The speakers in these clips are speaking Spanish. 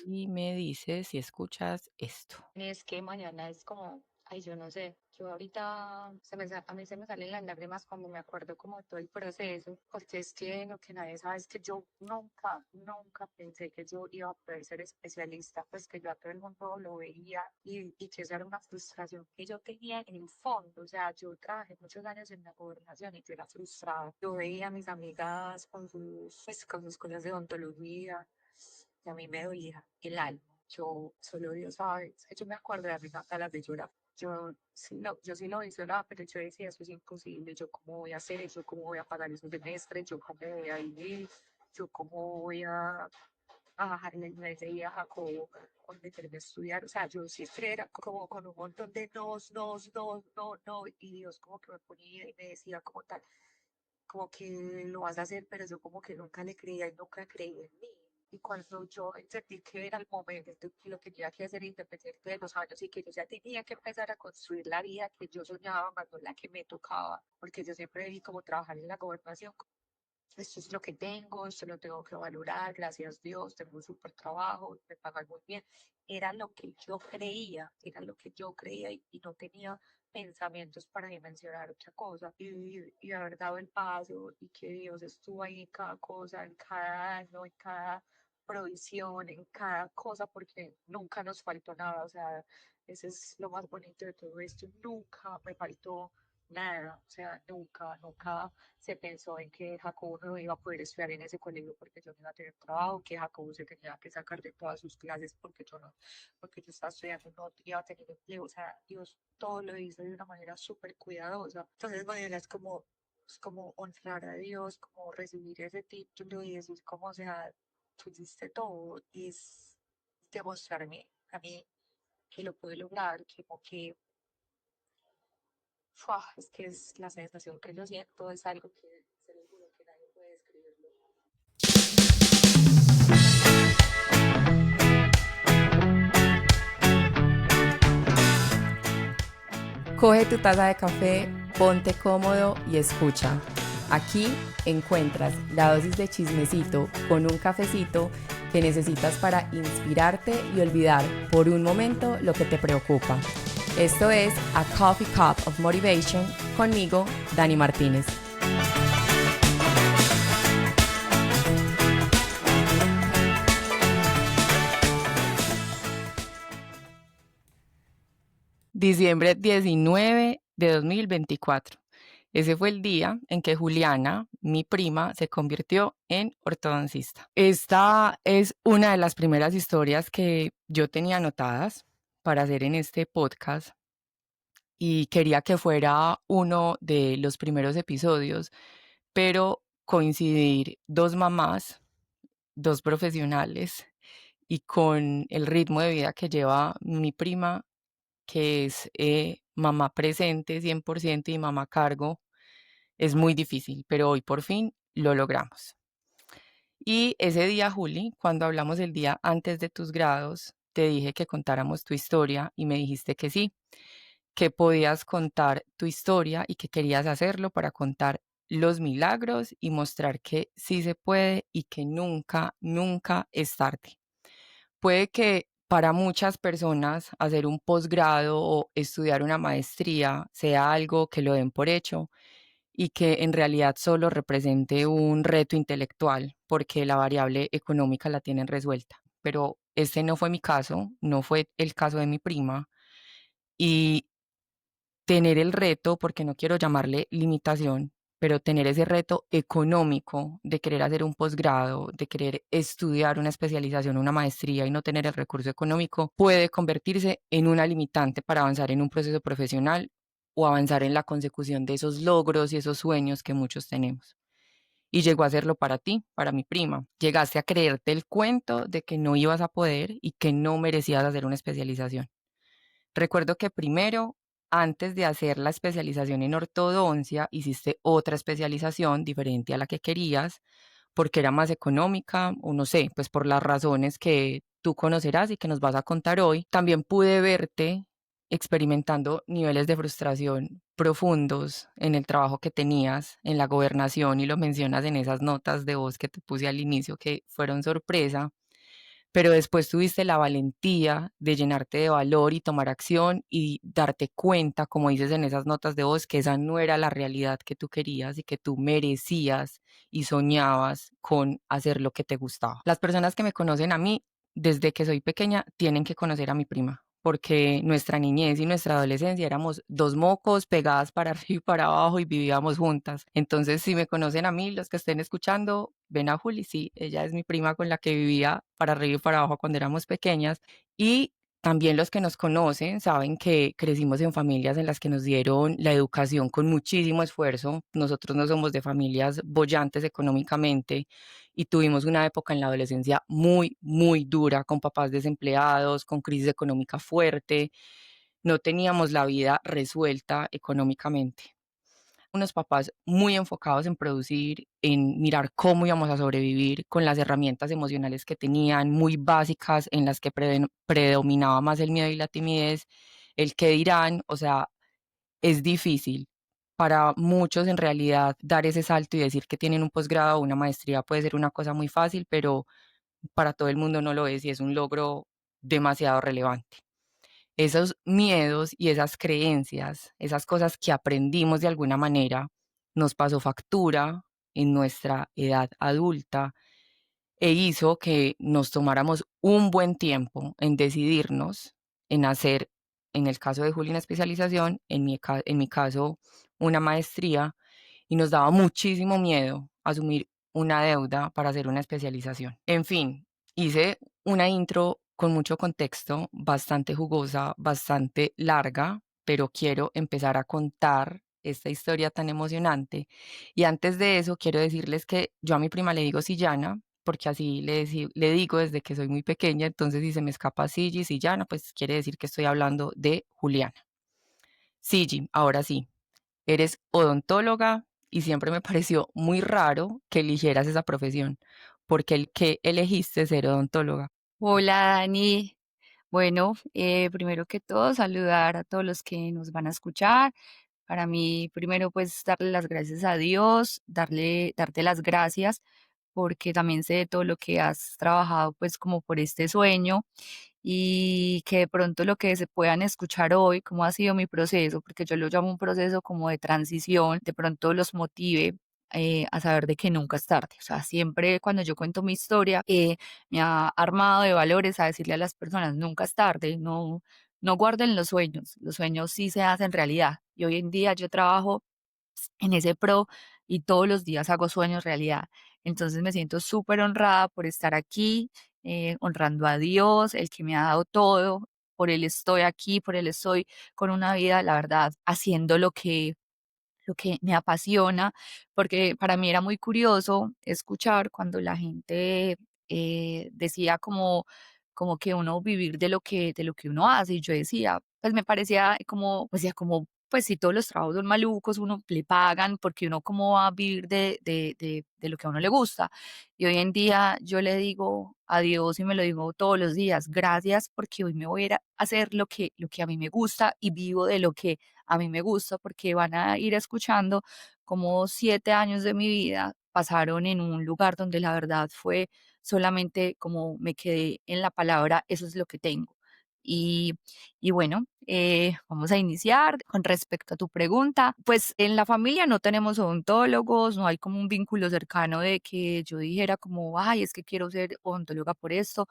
y me dices si escuchas esto. Es que mañana es como, ay, yo no sé, yo ahorita a mí se me salen las lágrimas cuando me acuerdo como de todo el proceso, porque es que lo que nadie sabe es que yo nunca pensé que yo iba a poder ser especialista, pues que yo a todo el mundo lo veía y que esa era una frustración que yo tenía en el fondo, o sea, yo trabajé muchos años en la gobernación y yo era frustrada, yo veía a mis amigas con sus cosas de odontología y a mí me dolía el alma. Yo, solo Dios sabe, es que yo me acuerdo de mi ganas de llorar. Yo sí lo hice, ¿verdad? Pero yo decía, eso es imposible, yo cómo voy a hacer eso, cómo voy a pagar esos semestres, yo cómo voy a vivir, yo cómo voy a bajar el inglés de a Jacobo con meterme a estudiar. O sea, yo siempre era como con un montón de no, y Dios como que me ponía y me decía como tal, como que lo vas a hacer, pero yo como que nunca le creía y nunca creí en mí. Y cuando yo entendí que era el momento, que lo que tenía que hacer independiente de los años y que yo ya tenía que empezar a construir la vida que yo soñaba, más no la que me tocaba, porque yo siempre vi como trabajar en la gobernación, esto es lo que tengo, esto lo tengo que valorar, gracias a Dios, tengo un súper trabajo, me pagan muy bien. Era lo que yo creía y no tenía pensamientos para dimensionar otra cosa y haber dado el paso y que Dios estuvo ahí en cada cosa, en cada año, en cada provisión, en cada cosa, porque nunca nos faltó nada, o sea, ese es lo más bonito de todo esto, nunca me faltó nada, o sea, nunca se pensó en que Jacobo no iba a poder estudiar en ese colegio porque yo no iba a tener trabajo, que Jacobo se tenía que sacar de todas sus clases porque yo no, porque yo estaba estudiando, no iba a tener empleo, o sea, Dios todo lo hizo de una manera súper cuidadosa. Entonces, mañana es como honrar a Dios, como recibir ese título y decir como, o sea, tú hiciste todo y es demostrarme a mí que lo puedo lograr, que como que es que es la sensación que yo siento, es algo que se lo juro que nadie puede describirlo. Coge tu taza de café, ponte cómodo y escucha. Aquí encuentras la dosis de chismecito con un cafecito que necesitas para inspirarte y olvidar por un momento lo que te preocupa. Esto es A Coffee Cup of Motivation conmigo, Dani Martínez. Diciembre 19 de 2024. Ese fue el día en que Juliana, mi prima, se convirtió en ortodoncista. Esta es una de las primeras historias que yo tenía anotadas para hacer en este podcast y quería que fuera uno de los primeros episodios, pero coincidir dos mamás, dos profesionales y con el ritmo de vida que lleva mi prima, que es mamá presente 100% y mamá a cargo, es muy difícil, pero hoy por fin lo logramos. Y ese día, Juli, cuando hablamos el día antes de tus grados, te dije que contáramos tu historia y me dijiste que sí, que podías contar tu historia y que querías hacerlo para contar los milagros y mostrar que sí se puede y que nunca es tarde. Puede que para muchas personas hacer un posgrado o estudiar una maestría sea algo que lo den por hecho y que en realidad solo represente un reto intelectual porque la variable económica la tienen resuelta. Pero este no fue mi caso, no fue el caso de mi prima y tener el reto, porque no quiero llamarle limitación, pero tener ese reto económico de querer hacer un posgrado, de querer estudiar una especialización, una maestría y no tener el recurso económico, puede convertirse en una limitante para avanzar en un proceso profesional o avanzar en la consecución de esos logros y esos sueños que muchos tenemos. Y llegó a serlo para ti, para mi prima. Llegaste a creerte el cuento de que no ibas a poder y que no merecías hacer una especialización. Recuerdo que primero, antes de hacer la especialización en ortodoncia, hiciste otra especialización diferente a la que querías, porque era más económica, o no sé, pues por las razones que tú conocerás y que nos vas a contar hoy. También pude verte experimentando niveles de frustración profundos en el trabajo que tenías en la gobernación y lo mencionas en esas notas de voz que te puse al inicio que fueron sorpresa, pero después tuviste la valentía de llenarte de valor y tomar acción y darte cuenta, como dices en esas notas de voz, que esa no era la realidad que tú querías y que tú merecías y soñabas con hacer lo que te gustaba. Las personas que me conocen a mí desde que soy pequeña tienen que conocer a mi prima, porque nuestra niñez y nuestra adolescencia éramos dos mocos pegadas para arriba y para abajo y vivíamos juntas. Entonces, si me conocen a mí, los que estén escuchando, ven a Juli, sí, ella es mi prima con la que vivía para arriba y para abajo cuando éramos pequeñas. Y también los que nos conocen saben que crecimos en familias en las que nos dieron la educación con muchísimo esfuerzo. Nosotros no somos de familias bollantes económicamente y tuvimos una época en la adolescencia muy, muy dura, con papás desempleados, con crisis económica fuerte. No teníamos la vida resuelta económicamente. Unos papás muy enfocados en producir, en mirar cómo íbamos a sobrevivir con las herramientas emocionales que tenían, muy básicas, en las que predominaba más el miedo y la timidez, el qué dirán, o sea, es difícil. Para muchos, en realidad, dar ese salto y decir que tienen un posgrado o una maestría puede ser una cosa muy fácil, pero para todo el mundo no lo es y es un logro demasiado relevante. Esos miedos y esas creencias, esas cosas que aprendimos de alguna manera, nos pasó factura en nuestra edad adulta e hizo que nos tomáramos un buen tiempo en decidirnos en hacer, en el caso de Juli, una especialización, en mi caso, una maestría, y nos daba muchísimo miedo asumir una deuda para hacer una especialización. En fin, hice una intro con mucho contexto, bastante jugosa, bastante larga, pero quiero empezar a contar esta historia tan emocionante. Y antes de eso, quiero decirles que yo a mi prima le digo Sillana, porque así le digo desde que soy muy pequeña, entonces si se me escapa Sigi, Sillana, pues quiere decir que estoy hablando de Juliana. Sigi, ahora sí, eres odontóloga y siempre me pareció muy raro que eligieras esa profesión, porque el que elegiste ser odontóloga. Hola Dani. Bueno, primero que todo, saludar a todos los que nos van a escuchar. Para mí, primero, pues darle las gracias a Dios, darte las gracias, porque también sé de todo lo que has trabajado, pues como por este sueño y que de pronto lo que se puedan escuchar hoy, cómo ha sido mi proceso, porque yo lo llamo un proceso como de transición, de pronto los motive a saber de que nunca es tarde. O sea, siempre cuando yo cuento mi historia, me ha armado de valores a decirle a las personas, nunca es tarde, no, no guarden los sueños sí se hacen realidad. Y hoy en día yo trabajo en ese pro y todos los días hago sueños realidad. Entonces me siento súper honrada por estar aquí, honrando a Dios, el que me ha dado todo, por él estoy aquí, por él estoy con una vida, la verdad, haciendo lo que me apasiona, porque para mí era muy curioso escuchar cuando la gente decía como que uno vivir de lo que uno hace. Y yo decía, pues me parecía como, pues decía como, pues si todos los trabajos son malucos, uno le pagan, porque uno cómo va a vivir de lo que a uno le gusta. Y hoy en día yo le digo a Dios y me lo digo todos los días, gracias porque hoy me voy a ir a hacer lo que a mí me gusta y vivo de lo que a mí me gusta, porque van a ir escuchando como 7 años de mi vida pasaron en un lugar donde la verdad fue solamente como me quedé en la palabra, eso es lo que tengo. Y, y bueno, vamos a iniciar con respecto a tu pregunta. Pues en la familia no tenemos odontólogos, no hay como un vínculo cercano de que yo dijera como, ay, es que quiero ser odontóloga por esto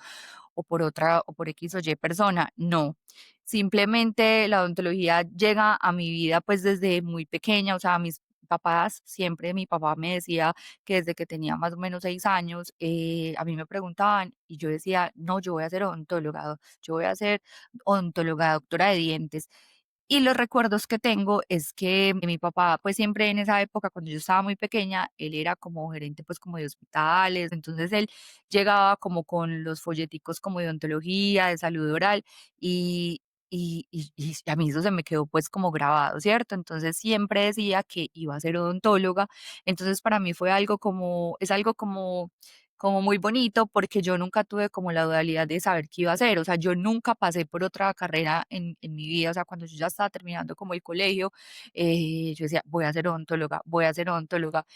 o por otra o por X o Y persona. No, simplemente la odontología llega a mi vida pues desde muy pequeña, o sea, mis papás, siempre mi papá me decía que desde que tenía más o menos 6 años, a mí me preguntaban y yo decía, no, yo voy a ser odontóloga, yo voy a ser odontóloga, doctora de dientes. Y los recuerdos que tengo es que mi papá, pues siempre en esa época, cuando yo estaba muy pequeña, él era como gerente, pues como de hospitales, entonces él llegaba como con los folleticos como de odontología, de salud oral, y, y a mí eso se me quedó pues como grabado, ¿cierto? Entonces siempre decía que iba a ser odontóloga, entonces para mí fue algo como, es algo como muy bonito porque yo nunca tuve como la dualidad de saber qué iba a hacer, o sea, yo nunca pasé por otra carrera en mi vida, o sea, cuando yo ya estaba terminando como el colegio, yo decía, voy a ser odontóloga, voy a ser odontóloga.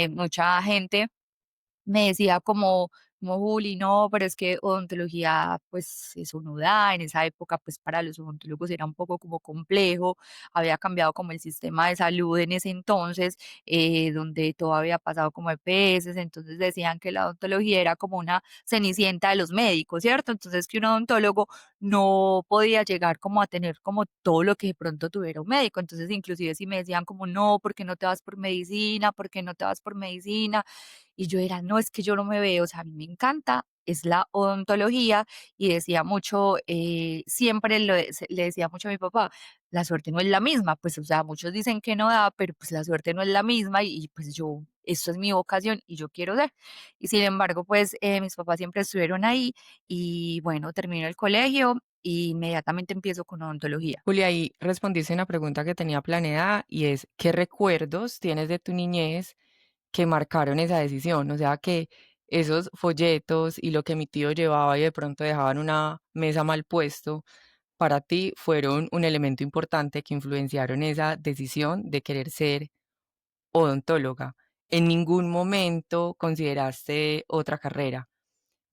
Mucha gente me decía como, como Juli, no, pero es que odontología, pues eso no da. En esa época, pues para los odontólogos era un poco como complejo, había cambiado como el sistema de salud en ese entonces, donde todo había pasado como EPS, entonces decían que la odontología era como una cenicienta de los médicos, ¿cierto? Entonces que un odontólogo no podía llegar como a tener como todo lo que de pronto tuviera un médico. Entonces, inclusive si me decían como, no, ¿por qué no te vas por medicina? ¿Por qué no te vas por medicina? Y yo era, no, es que yo no me veo, o sea, a mí me encanta, es la odontología. Y decía mucho, siempre le decía mucho a mi papá, la suerte no es la misma, pues, o sea, muchos dicen que no da, pero pues la suerte no es la misma y, pues yo, esto es mi vocación y yo quiero ser. Y sin embargo, pues mis papás siempre estuvieron ahí y bueno, termino el colegio y inmediatamente empiezo con odontología. Julia, ahí respondiste una pregunta que tenía planeada y es, ¿qué recuerdos tienes de tu niñez que marcaron esa decisión? O sea, que esos folletos y lo que mi tío llevaba y de pronto dejaban una mesa mal puesto, para ti fueron un elemento importante que influenciaron esa decisión de querer ser odontóloga. En ningún momento consideraste otra carrera,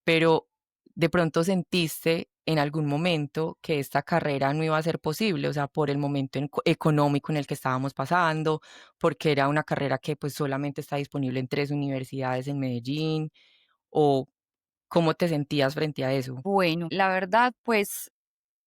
pero de pronto sentiste en algún momento que esta carrera no iba a ser posible, o sea, por el momento económico en el que estábamos pasando, porque era una carrera que pues solamente está disponible en 3 universidades en Medellín, o cómo te sentías frente a eso. Bueno, la verdad, pues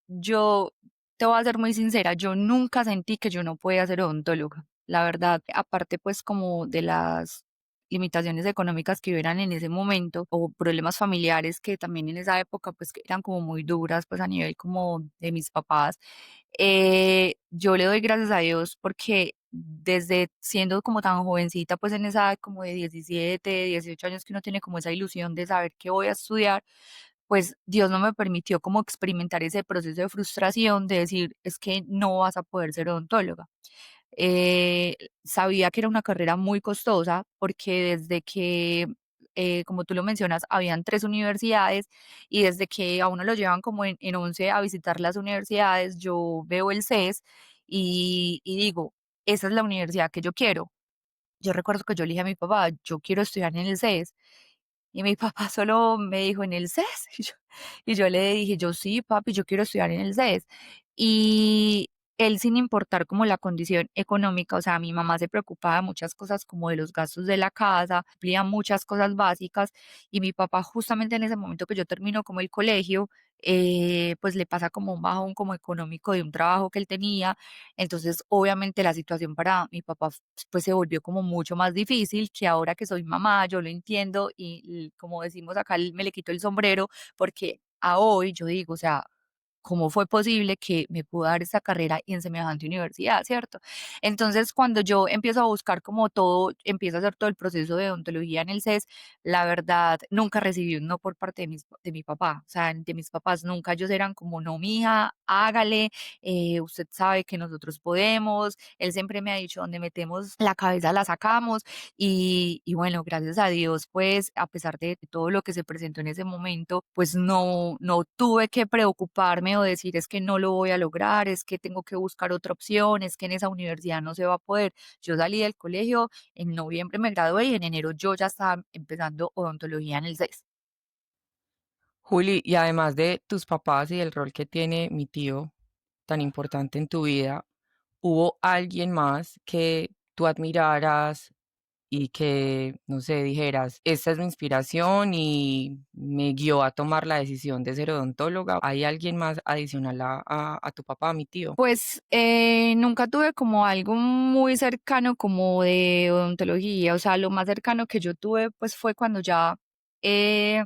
yo te voy a ser muy sincera, yo nunca sentí que yo no podía ser odontóloga. La verdad, aparte pues como de las limitaciones económicas que hubieran en ese momento o problemas familiares que también en esa época pues que eran como muy duras pues a nivel como de mis papás, yo le doy gracias a Dios porque desde siendo como tan jovencita pues en esa edad como de 17, 18 años que uno tiene como esa ilusión de saber qué voy a estudiar, pues Dios no me permitió como experimentar ese proceso de frustración de decir, es que no vas a poder ser odontóloga. Eh, Sabía que era una carrera muy costosa porque desde que, como tú lo mencionas, habían 3 universidades y desde que a uno lo llevan como en 11 a visitar las universidades, yo veo el CES y digo, esa es la universidad que yo quiero. Yo recuerdo que yo le dije a mi papá, yo quiero estudiar en el CES y mi papá solo me dijo, ¿en el CES? Y yo le dije, yo sí, papi, yo quiero estudiar en el CES. Y él sin importar como la condición económica, o sea, mi mamá se preocupaba de muchas cosas como de los gastos de la casa, cumplía muchas cosas básicas y mi papá justamente en ese momento que yo termino como el colegio, pues le pasa como un bajón como económico de un trabajo que él tenía. Entonces, obviamente la situación para mi papá pues se volvió como mucho más difícil que ahora que soy mamá, yo lo entiendo y como decimos acá, me le quito el sombrero porque a hoy yo digo, o sea, ¿cómo fue posible que me pudo dar esta carrera y en semejante universidad, cierto? Entonces, cuando yo empiezo a buscar como todo, empiezo a hacer todo el proceso de odontología en el CES, la verdad, nunca recibí un no por parte de mi papá, o sea, de mis papás nunca, ellos eran como, no, mija, hágale, usted sabe que nosotros podemos, él siempre me ha dicho, donde metemos la cabeza la sacamos y bueno, gracias a Dios, pues a pesar de todo lo que se presentó en ese momento, pues no tuve que preocuparme o decir es que no lo voy a lograr, es que tengo que buscar otra opción, es que en esa universidad no se va a poder. Yo salí del colegio, en noviembre me gradué y en enero yo ya estaba empezando odontología en el CES. Juli, y además de tus papás y del rol que tiene mi tío tan importante en tu vida, ¿hubo alguien más que tú admiraras y que, no sé, dijeras, esta es mi inspiración y me guió a tomar la decisión de ser odontóloga? ¿Hay alguien más adicional a tu papá, a mi tío? Pues nunca tuve como algo muy cercano como de odontología, o sea, lo más cercano que yo tuve pues fue cuando ya eh,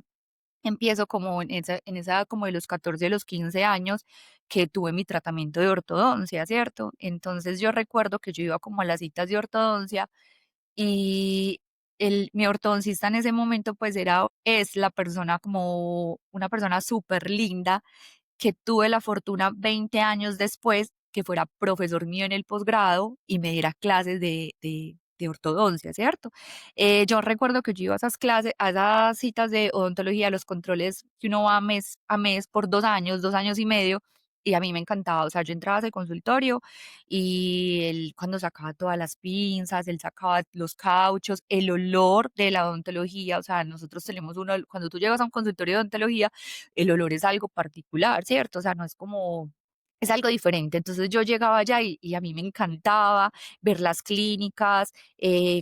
empiezo como en esa edad como de los 14 a los 15 años que tuve mi tratamiento de ortodoncia, ¿cierto? Entonces yo recuerdo que yo iba como a las citas de ortodoncia y mi ortodoncista en ese momento pues es la persona como una persona súper linda que tuve la fortuna 20 años después que fuera profesor mío en el posgrado y me diera clases de ortodoncia, ¿cierto? Yo recuerdo que yo iba a esas clases, a esas citas de odontología, los controles que uno va mes a mes por 2 años, 2 años y medio, y a mí me encantaba, o sea, yo entraba a ese consultorio y él cuando sacaba todas las pinzas, él sacaba los cauchos, el olor de la odontología, o sea, nosotros tenemos uno, cuando tú llegas a un consultorio de odontología, el olor es algo particular, ¿cierto? O sea, no es como, es algo diferente. Entonces yo llegaba allá y a mí me encantaba ver las clínicas,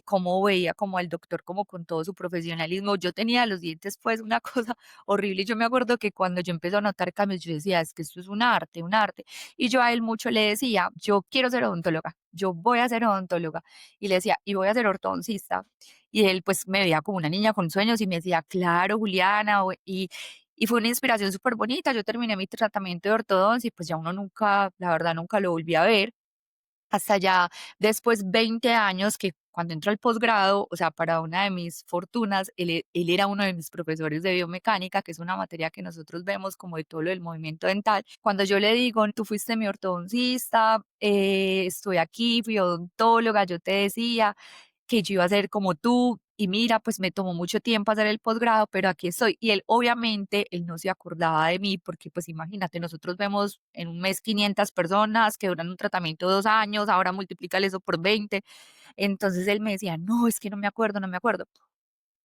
cómo veía como al doctor como con todo su profesionalismo. Yo tenía los dientes pues una cosa horrible y yo me acuerdo que cuando yo empecé a notar cambios, yo decía, es que esto es un arte, un arte. Y yo a él mucho le decía, yo quiero ser odontóloga, yo voy a ser odontóloga. Y le decía, y voy a ser ortodoncista. Y él pues me veía como una niña con sueños y me decía, claro, Juliana, y fue una inspiración súper bonita. Yo terminé mi tratamiento de ortodoncia y pues ya uno nunca, la verdad, nunca lo volví a ver. Hasta ya después 20 años que cuando entró al posgrado, o sea, para una de mis fortunas, él era uno de mis profesores de biomecánica, que es una materia que nosotros vemos como de todo lo del movimiento dental. Cuando yo le digo, tú fuiste mi ortodoncista, estoy aquí, fui odontóloga, yo te decía que yo iba a ser como tú. Y mira, pues me tomó mucho tiempo hacer el posgrado, pero aquí estoy. Y él, obviamente, él no se acordaba de mí, porque pues imagínate, nosotros vemos en un mes 500 personas que duran un tratamiento 2 años, ahora multiplícale eso por 20. Entonces él me decía, no, es que no me acuerdo, no me acuerdo.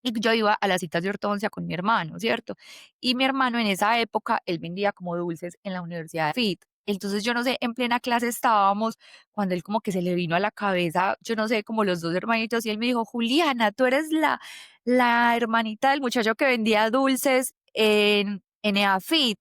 Y yo iba a las citas de ortodoncia con mi hermano, ¿cierto? Y mi hermano en esa época, él vendía como dulces en la Universidad de Fit. Entonces yo no sé, en plena clase estábamos, cuando él como que se le vino a la cabeza, yo no sé, como los dos hermanitos, y él me dijo, Juliana, tú eres la hermanita del muchacho que vendía dulces en EAFIT.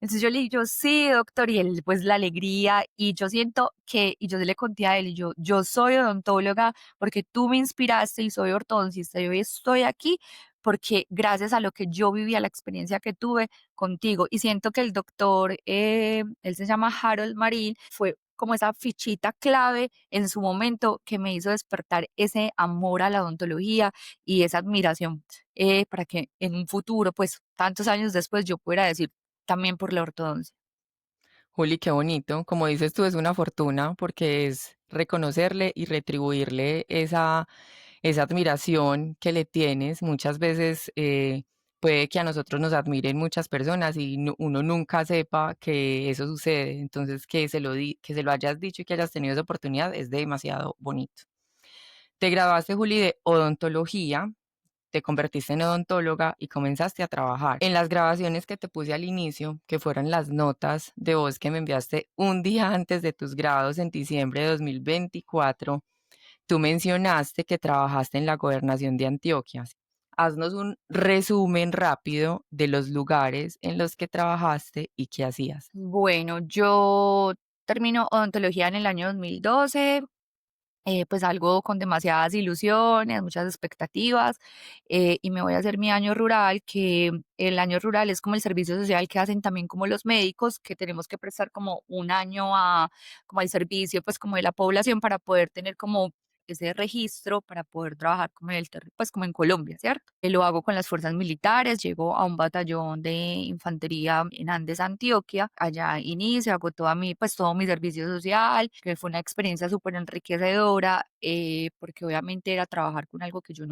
Entonces yo le dije, yo sí, doctor, y él pues la alegría, y yo siento que, y yo le conté a él, y yo soy odontóloga porque tú me inspiraste y soy ortodoncista y hoy estoy aquí porque gracias a lo que yo viví, a la experiencia que tuve contigo. Y siento que el doctor, él se llama Harold Marín, fue como esa fichita clave en su momento que me hizo despertar ese amor a la odontología y esa admiración para que en un futuro, pues tantos años después, yo pudiera decir también por la ortodoncia. Juli, qué bonito. Como dices tú, es una fortuna porque es reconocerle y retribuirle esa admiración que le tienes. Muchas veces puede que a nosotros nos admiren muchas personas y uno nunca sepa que eso sucede. Entonces, que se lo hayas dicho y que hayas tenido esa oportunidad es demasiado bonito. Te graduaste, Juli, de odontología, te convertiste en odontóloga y comenzaste a trabajar. En las grabaciones que te puse al inicio, que fueron las notas de voz que me enviaste un día antes de tus grados en diciembre de 2024, tú mencionaste que trabajaste en la gobernación de Antioquia. Haznos un resumen rápido de los lugares en los que trabajaste y qué hacías. Bueno, yo termino odontología en el año 2012, pues algo con demasiadas ilusiones, muchas expectativas, y me voy a hacer mi año rural, que el año rural es como el servicio social que hacen también como los médicos, que tenemos que prestar como un año como al servicio, pues como de la población para poder tener como ese registro para poder trabajar como en pues como en Colombia, ¿cierto? Lo hago con las fuerzas militares, llego a un batallón de infantería en Andes, Antioquia, allá inicio, hago pues todo mi servicio social, que fue una experiencia súper enriquecedora, porque obviamente era trabajar con algo que yo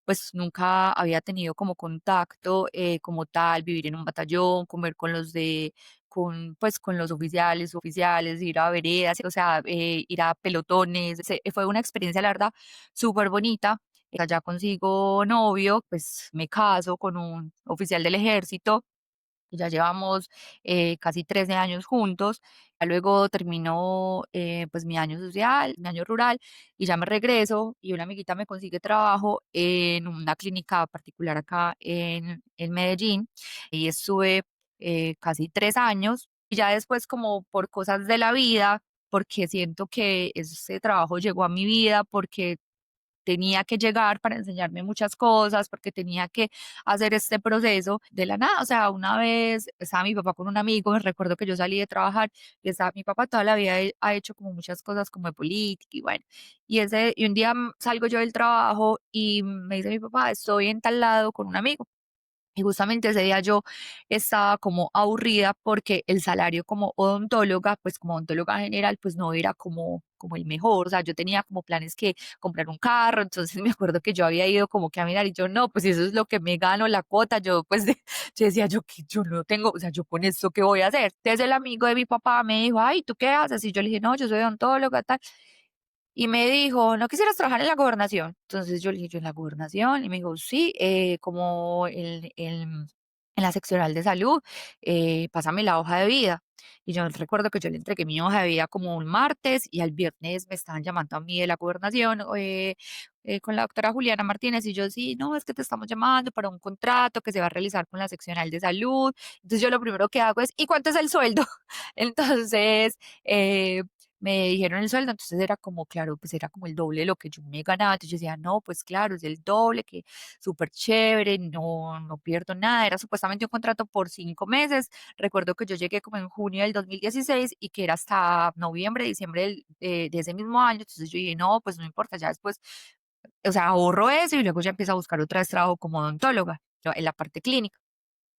pues nunca había tenido como contacto como tal, vivir en un batallón, comer con pues con los oficiales, ir a veredas, o sea, ir a pelotones. Fue una experiencia, la verdad, súper bonita. Allá consigo novio, pues me caso con un oficial del ejército. Ya llevamos casi 13 años juntos. Ya luego terminó pues mi año social, mi año rural, y ya me regreso y una amiguita me consigue trabajo en una clínica particular acá en Medellín. Y estuve casi 3 años. Y ya después como por cosas de la vida, porque siento que ese trabajo llegó a mi vida, porque tenía que llegar para enseñarme muchas cosas, porque tenía que hacer este proceso de la nada. O sea, una vez estaba mi papá con un amigo, recuerdo que yo salí de trabajar y estaba mi papá toda la vida ha hecho como muchas cosas como de política y bueno, y un día salgo yo del trabajo y me dice mi papá, estoy en tal lado con un amigo. Y justamente ese día yo estaba como aburrida porque el salario como odontóloga, pues como odontóloga general, pues no era como como el mejor, o sea, yo tenía como planes que comprar un carro, entonces me acuerdo que yo había ido como que a mirar y yo no, pues si eso es lo que me gano la cuota, yo pues yo decía yo que yo no tengo, o sea, yo con esto qué voy a hacer. Entonces el amigo de mi papá me dijo, ay, ¿tú qué haces? Y yo le dije, no, yo soy odontóloga, tal. Y me dijo, ¿no quisieras trabajar en la gobernación? Entonces yo le dije, ¿yo en la gobernación? Y me dijo, sí, como en la seccional de salud, pásame la hoja de vida. Y yo recuerdo que yo le entregué mi hoja de vida como un martes y al viernes me estaban llamando a mí de la gobernación con la doctora Juliana Martínez y yo, sí, no, es que te estamos llamando para un contrato que se va a realizar con la seccional de salud. Entonces yo lo primero que hago es, ¿y cuánto es el sueldo? Entonces, eh, me dijeron el sueldo, entonces era como, claro, pues era como el doble de lo que yo me ganaba. Entonces yo decía, no, pues claro, es el doble, que súper chévere, no, no pierdo nada. Era supuestamente un contrato por 5 meses. Recuerdo que yo llegué como en junio del 2016 y que era hasta noviembre, diciembre de ese mismo año. Entonces yo dije, no, pues no importa, ya después, o sea, ahorro eso y luego ya empiezo a buscar otra vez trabajo como odontóloga, yo, en la parte clínica.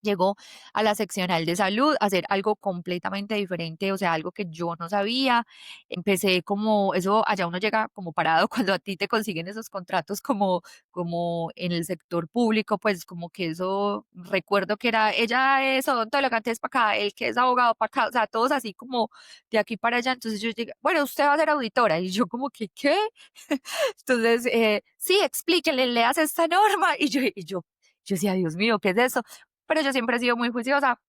Llegó a la seccional de salud a hacer algo completamente diferente, o sea, algo que yo no sabía. Empecé como, eso allá uno llega como parado cuando a ti te consiguen esos contratos como en el sector público, pues como que eso, recuerdo que era, ella es odontóloga, antes para acá, el que es abogado para acá, o sea, todos así como de aquí para allá. Entonces yo llegué, bueno, usted va a ser auditora. Y yo como que, ¿qué? Entonces, sí, explíquele, leas esta norma. Yo decía, Dios mío, ¿qué es eso? Pero yo siempre he sido muy juiciosa.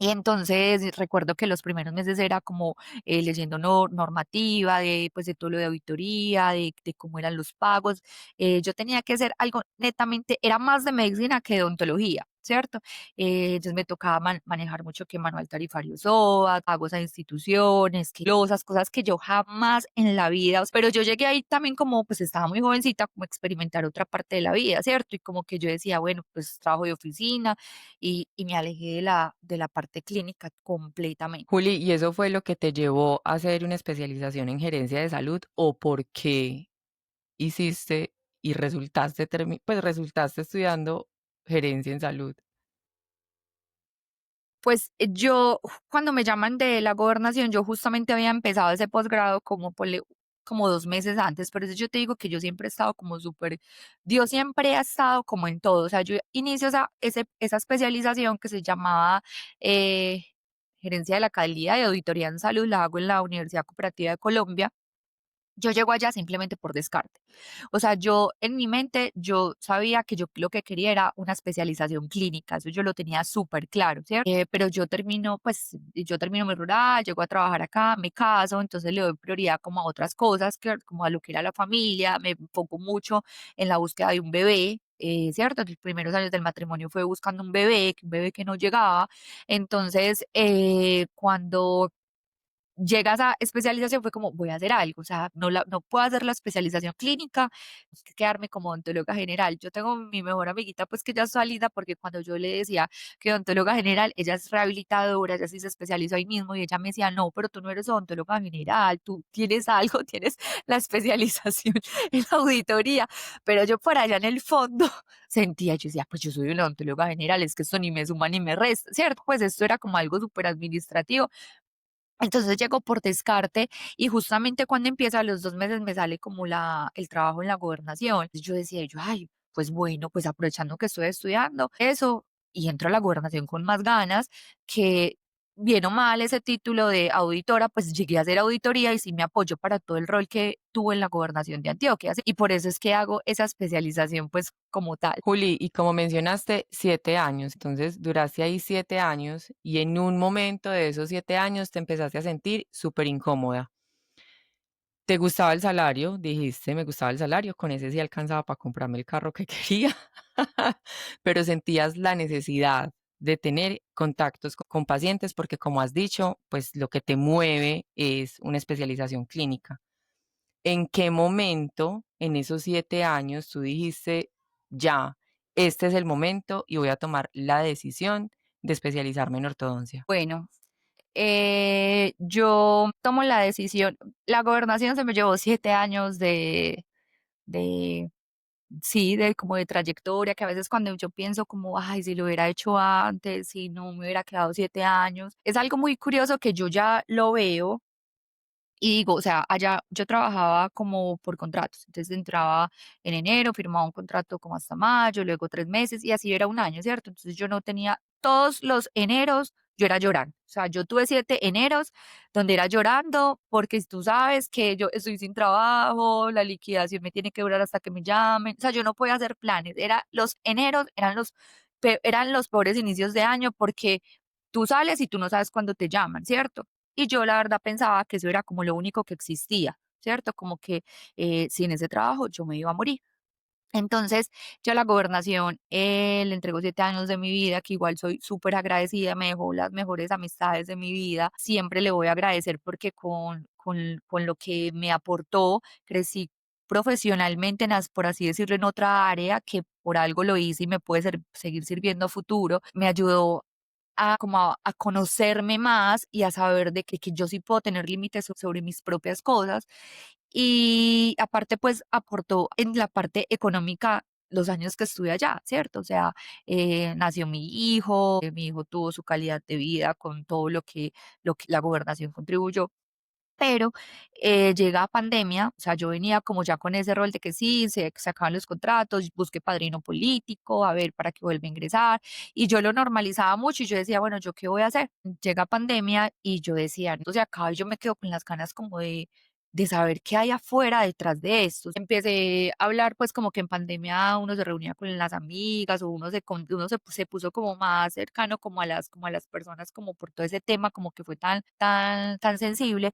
Y entonces recuerdo que los primeros meses era como leyendo normativa, de, pues, de todo lo de auditoría, de cómo eran los pagos. Yo tenía que hacer algo netamente, era más de medicina que de odontología, ¿cierto? Entonces me tocaba manejar mucho que manual tarifario SOA, pagos a instituciones, que losas, cosas que yo jamás en la vida, pero yo llegué ahí también como, pues estaba muy jovencita, como experimentar otra parte de la vida, ¿cierto? Y como que yo decía, bueno, pues trabajo de oficina y me alejé de la parte clínica completamente. Juli, ¿y eso fue lo que te llevó a hacer una especialización en gerencia de salud o por qué hiciste y resultaste estudiando gerencia en salud? Pues yo, cuando me llaman de la gobernación, yo justamente había empezado ese posgrado como 2 meses antes, por eso yo te digo que yo siempre he estado como súper, Dios siempre ha estado como en todo, o sea, yo inicio esa especialización que se llamaba eh, Gerencia de la Calidad y Auditoría en Salud, la hago en la Universidad Cooperativa de Colombia. Yo llego allá simplemente por descarte. O sea, yo en mi mente, yo sabía que yo lo que quería era una especialización clínica, eso yo lo tenía súper claro, ¿cierto? Pero yo termino mi rural, llego a trabajar acá, me caso, entonces le doy prioridad como a otras cosas, como a lo que era la familia, me enfoco mucho en la búsqueda de un bebé. ¿Cierto? Los primeros años del matrimonio fue buscando un bebé que no llegaba. Entonces, cuando llega esa especialización fue como, voy a hacer algo, o sea, no puedo hacer la especialización clínica, tengo que quedarme como odontóloga general. Yo tengo mi mejor amiguita, pues que ya es salida, porque cuando yo le decía que odontóloga general, ella es rehabilitadora, ella sí se especializó ahí mismo, y ella me decía, no, pero tú no eres odontóloga general, tú tienes algo, tienes la especialización en auditoría, pero yo por allá en el fondo sentía, yo decía, pues yo soy una odontóloga general, es que esto ni me suma ni me resta, ¿cierto? Pues esto era como algo súper administrativo. Entonces llego por descarte y justamente cuando empieza a los 2 meses me sale como el trabajo en la gobernación. Yo decía, ay, pues bueno, pues aprovechando que estoy estudiando eso y entro a la gobernación con más ganas, que bien o mal ese título de auditora, pues llegué a hacer auditoría y sí me apoyo para todo el rol que tuve en la gobernación de Antioquia. Y por eso es que hago esa especialización pues como tal. Juli, y como mencionaste, 7 años, entonces duraste ahí 7 años y en un momento de esos 7 años te empezaste a sentir súper incómoda. ¿Te gustaba el salario? Dijiste, me gustaba el salario, con ese sí alcanzaba para comprarme el carro que quería, pero sentías la necesidad de tener contactos con pacientes porque como has dicho, pues lo que te mueve es una especialización clínica. ¿En qué momento en esos 7 años tú dijiste, ya, este es el momento y voy a tomar la decisión de especializarme en ortodoncia? Bueno, yo tomo la decisión, la gobernación se me llevó 7 años de, sí, de como de trayectoria, que a veces cuando yo pienso como, ay, si lo hubiera hecho antes, si no me hubiera quedado 7 años, es algo muy curioso que yo ya lo veo Y digo, o sea, allá yo trabajaba como por contratos. Entonces entraba en enero, firmaba un contrato como hasta mayo, luego 3 meses y así era un año, ¿cierto? Entonces yo no tenía todos los eneros, yo era llorando. O sea, yo tuve 7 eneros donde era llorando porque tú sabes que yo estoy sin trabajo, la liquidación me tiene que durar hasta que me llamen. O sea, yo no podía hacer planes. Los eneros eran los peores inicios de año porque tú sales y tú no sabes cuándo te llaman, ¿cierto? Y yo la verdad pensaba que eso era como lo único que existía, ¿cierto? Como que sin ese trabajo yo me iba a morir. Entonces, yo a la gobernación le entrego 7 años de mi vida, que igual soy súper agradecida, me dejó las mejores amistades de mi vida. Siempre le voy a agradecer porque con lo que me aportó, crecí profesionalmente, por así decirlo, en otra área que por algo lo hice y me puede seguir sirviendo a futuro. Me ayudó a conocerme más y a saber de que yo sí puedo tener límites sobre mis propias cosas. Y aparte, pues aportó en la parte económica los años que estuve allá, ¿cierto? O sea, nació mi hijo tuvo su calidad de vida con todo lo que la gobernación contribuyó. Pero llega pandemia, o sea, yo venía como ya con ese rol de que sí, se acaban los contratos, busqué padrino político, a ver para que vuelva a ingresar, y yo lo normalizaba mucho y yo decía, bueno, ¿yo qué voy a hacer? Llega pandemia y yo decía, no se acaba y yo me quedo con las ganas como de saber qué hay afuera detrás de esto. Empecé a hablar pues como que en pandemia uno se reunía con las amigas o uno se puso como más cercano como a las personas como por todo ese tema como que fue tan sensible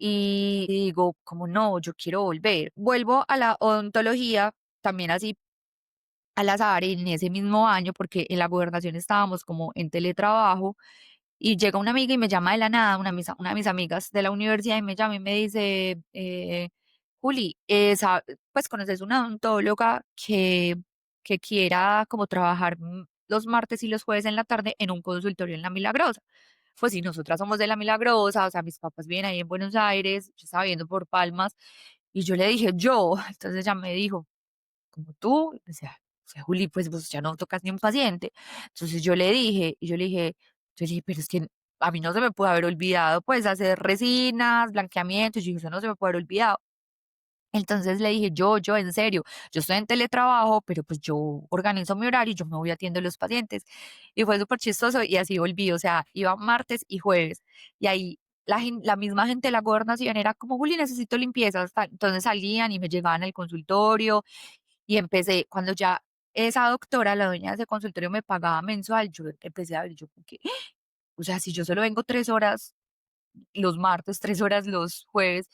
y digo, como no, yo quiero volver. Vuelvo a la odontología, también así al azar en ese mismo año, porque en la gobernación estábamos como en teletrabajo, y llega una amiga y me llama de la nada, una de mis amigas de la universidad, y me llama y me dice, Juli, pues conoces una odontóloga que quiera como trabajar los martes y los jueves en la tarde en un consultorio en La Milagrosa. Pues si nosotras somos de La Milagrosa, o sea, mis papás viven ahí en Buenos Aires, yo estaba viendo por Palmas, y yo le dije, yo, entonces ella me dijo, como tú, o sea, Juli, pues vos ya no tocas ni un paciente. Entonces yo le dije, pero es que a mí no se me puede haber olvidado, pues, hacer resinas, blanqueamientos, yo dije, eso no se me puede haber olvidado. Entonces le dije, yo, en serio, yo estoy en teletrabajo, pero pues yo organizo mi horario y yo me voy atiendo a los pacientes. Y fue súper chistoso y así volví, o sea, iba martes y jueves. Y ahí la misma gente de la gobernación era como, Juli, necesito limpieza. Entonces salían y me llevaban al consultorio y empecé, cuando ya esa doctora, la dueña de ese consultorio, me pagaba mensual, yo empecé a ver, yo, como que, o sea, si yo solo vengo 3 horas los martes, 3 horas los jueves.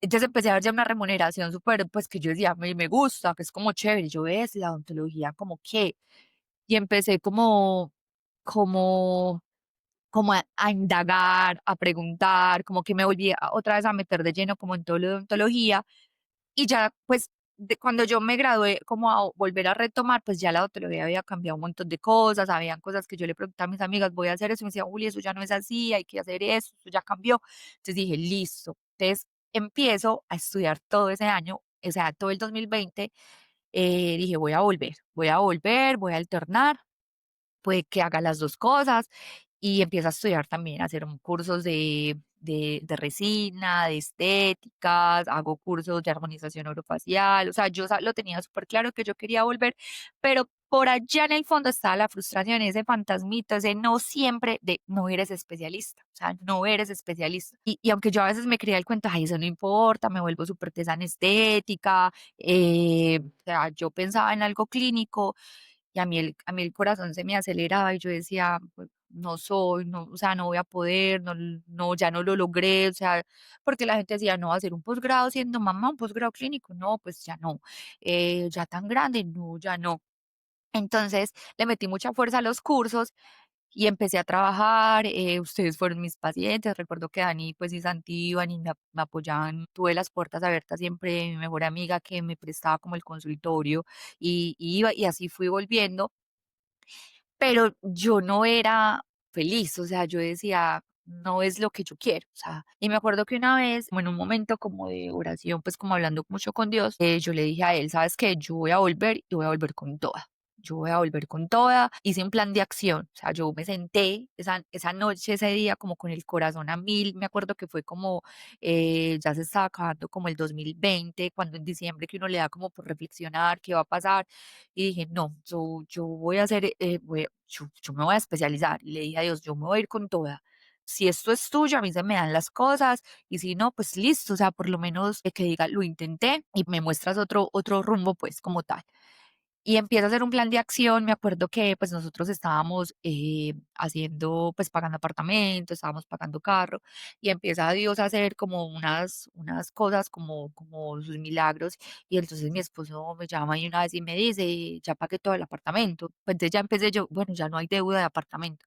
Entonces empecé a ver ya una remuneración súper, pues que yo decía, me gusta, que es como chévere. Yo ves la odontología como que, y empecé como, como a indagar, a preguntar, como que me volví otra vez a meter de lleno como en todo lo de odontología. Y ya, pues, cuando yo me gradué, como a volver a retomar, pues ya la odontología había cambiado un montón de cosas, habían cosas que yo le preguntaba a mis amigas, voy a hacer eso, y me decían, Juli, eso ya no es así, hay que hacer eso, eso ya cambió. Entonces dije, listo. Entonces empiezo a estudiar todo ese año, o sea, todo el 2020, dije, voy a alternar, puede que haga las dos cosas y empieza a estudiar también, a hacer cursos de resina, de estéticas, hago cursos de armonización orofacial, o sea, yo lo tenía súper claro que yo quería volver, pero por allá en el fondo estaba la frustración, ese fantasmito, ese no siempre de no eres especialista, o sea, no eres especialista. Y aunque yo a veces me creía el cuento, ay, eso no importa, me vuelvo súper tesa en estética, o sea, yo pensaba en algo clínico y a mí el corazón se me aceleraba y yo decía, pues, no soy, no, o sea, no voy a poder, no, no, ya no lo logré, o sea, porque la gente decía, no, hacer un posgrado siendo mamá, un posgrado clínico, no, pues ya no, ya tan grande, no, ya no. Entonces le metí mucha fuerza a los cursos y empecé a trabajar, ustedes fueron mis pacientes, recuerdo que Dani pues y Santi iban y me apoyaban, tuve las puertas abiertas siempre, mi mejor amiga que me prestaba como el consultorio y iba y así fui volviendo, pero yo no era feliz, o sea, yo decía, no es lo que yo quiero, o sea, y me acuerdo que una vez, como en un momento como de oración, pues como hablando mucho con Dios, yo le dije a él, ¿sabes qué? Yo voy a volver y voy a volver con toda. yo voy a volver con toda. Hice un plan de acción, o sea, yo me senté esa noche, ese día, como con el corazón a mil. Me acuerdo que fue como, ya se estaba acabando como el 2020, cuando en diciembre que uno le da como por reflexionar qué va a pasar. Y dije, no, yo voy a hacer, yo me voy a especializar. Y le dije a Dios, yo me voy a ir con toda. Si esto es tuyo, a mí se me dan las cosas, y si no, pues listo, o sea, por lo menos que diga, lo intenté y me muestras otro rumbo, pues como tal. Y empieza a hacer un plan de acción. Me acuerdo que pues nosotros estábamos haciendo, pues pagando apartamento, estábamos pagando carro, y empieza Dios a hacer como unas cosas, como sus milagros. Y entonces mi esposo me llama y una vez y me dice, ya pagué todo el apartamento. Pues entonces ya empecé yo, bueno, ya no hay deuda de apartamento.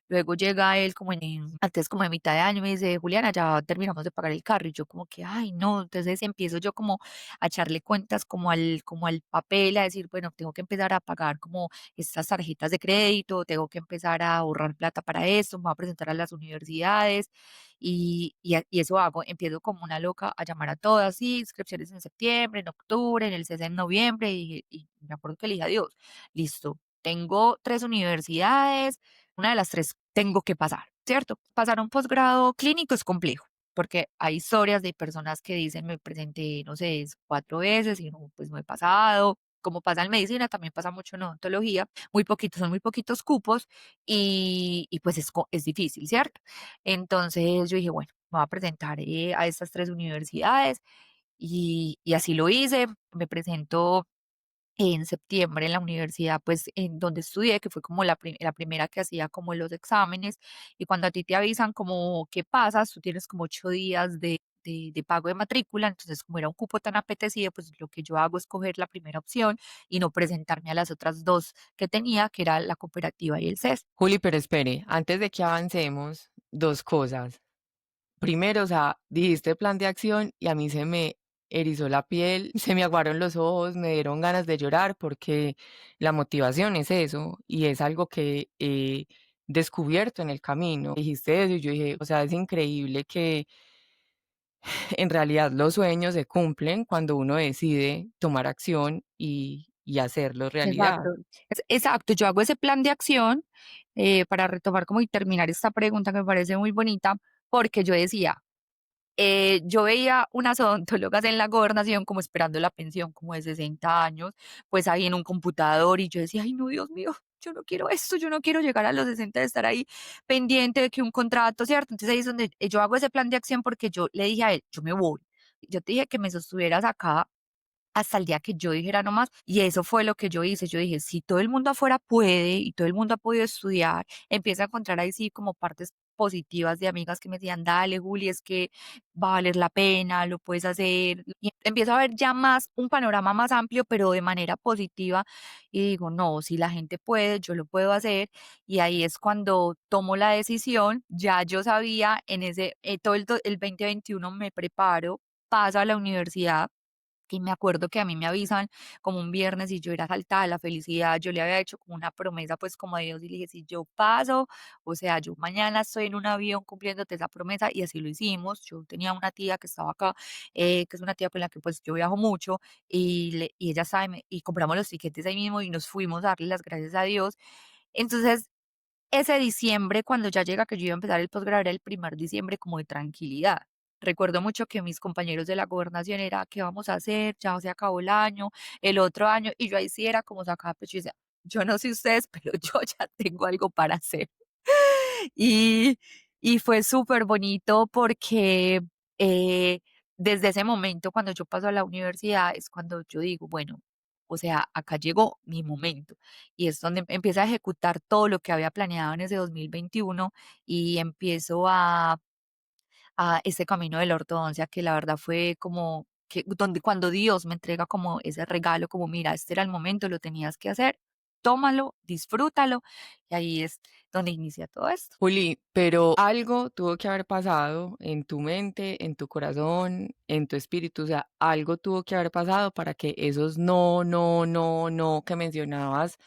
Luego llega él como antes como de mitad de año, me dice, Juliana, ya terminamos de pagar el carro. Y yo como que, ay, no. Entonces empiezo yo como a echarle cuentas como al papel, a decir, bueno, tengo que empezar a pagar como estas tarjetas de crédito, tengo que empezar a ahorrar plata para esto, me voy a presentar a las universidades, y eso hago. Empiezo como una loca a llamar a todas, sí, inscripciones en septiembre, en octubre, en el CES en noviembre, y me acuerdo que le dije a Dios, listo, tengo 3 universidades, una de las tres tengo que pasar, ¿cierto? Pasar a un posgrado clínico es complejo, porque hay historias de personas que dicen, me presenté, no sé, 4 veces y no, pues no he pasado. Como pasa en medicina, también pasa mucho en odontología, muy poquitos, son muy poquitos cupos, y pues es difícil, ¿cierto? Entonces yo dije, bueno, me voy a presentar a estas 3 universidades, y así lo hice. Me presento en septiembre en la universidad, pues, en donde estudié, que fue como la primera que hacía como los exámenes. Y cuando a ti te avisan como qué pasas, tú tienes como 8 días de pago de matrícula. Entonces, como era un cupo tan apetecido, pues, lo que yo hago es coger la primera opción y no presentarme a las otras 2 que tenía, que era la cooperativa y el CES. Juli, pero espere, antes de que avancemos, dos cosas. Primero, o sea, dijiste plan de acción y a mí se me erizó la piel, se me aguaron los ojos, me dieron ganas de llorar porque la motivación es eso y es algo que he descubierto en el camino. Dijiste eso y yo dije, o sea, es increíble que en realidad los sueños se cumplen cuando uno decide tomar acción y hacerlo realidad. Exacto, exacto. Yo hago ese plan de acción, para retomar como y terminar esta pregunta que me parece muy bonita, porque yo decía, yo veía unas odontólogas en la gobernación como esperando la pensión como de 60 años, pues ahí en un computador, y yo decía, ay no, Dios mío, yo no quiero esto, yo no quiero llegar a los 60 de estar ahí pendiente de que un contrato, ¿cierto? Entonces ahí es donde yo hago ese plan de acción, porque yo le dije a él, yo me voy. Yo te dije que me sostuvieras acá hasta el día que yo dijera no más. Y eso fue lo que yo hice. Yo dije, si todo el mundo afuera puede y todo el mundo ha podido estudiar, empieza a encontrar ahí sí como partes positivas de amigas que me decían, dale, Juli, es que va a valer la pena, lo puedes hacer. Y empiezo a ver ya más un panorama más amplio, pero de manera positiva. Y digo, no, si la gente puede, yo lo puedo hacer. Y ahí es cuando tomo la decisión. Ya yo sabía en todo el 2021 me preparo, paso a la universidad. Y me acuerdo que a mí me avisan como un viernes y yo era saltada de la felicidad. Yo le había hecho como una promesa, pues como a Dios, y le dije, si yo paso, o sea, yo mañana estoy en un avión cumpliéndote esa promesa, y así lo hicimos. Yo tenía una tía que estaba acá, que es una tía con la que pues yo viajo mucho, y ella sabe, y compramos los tiquetes ahí mismo y nos fuimos a darle las gracias a Dios. Entonces, ese diciembre, cuando ya llega que yo iba a empezar el posgrado, era el primer diciembre como de tranquilidad. Recuerdo mucho que mis compañeros de la gobernación era, ¿qué vamos a hacer? Ya se acabó el año, el otro año, y yo ahí sí era como sacaba pecho y decía, yo no sé ustedes, pero yo ya tengo algo para hacer. Y, y fue súper bonito porque, eh, desde ese momento, cuando yo paso a la universidad, es cuando yo digo, bueno, o sea, acá llegó mi momento. Y es donde empiezo a ejecutar todo lo que había planeado en ese 2021, y empiezo a ese camino de la ortodoncia, que la verdad fue como que donde cuando Dios me entrega como ese regalo, como mira, este era el momento, lo tenías que hacer, tómalo, disfrútalo. Y ahí es donde inicia todo esto. Juli, pero algo tuvo que haber pasado en tu mente, en tu corazón, en tu espíritu, o sea, algo tuvo que haber pasado para que esos no, no, no, no que mencionabas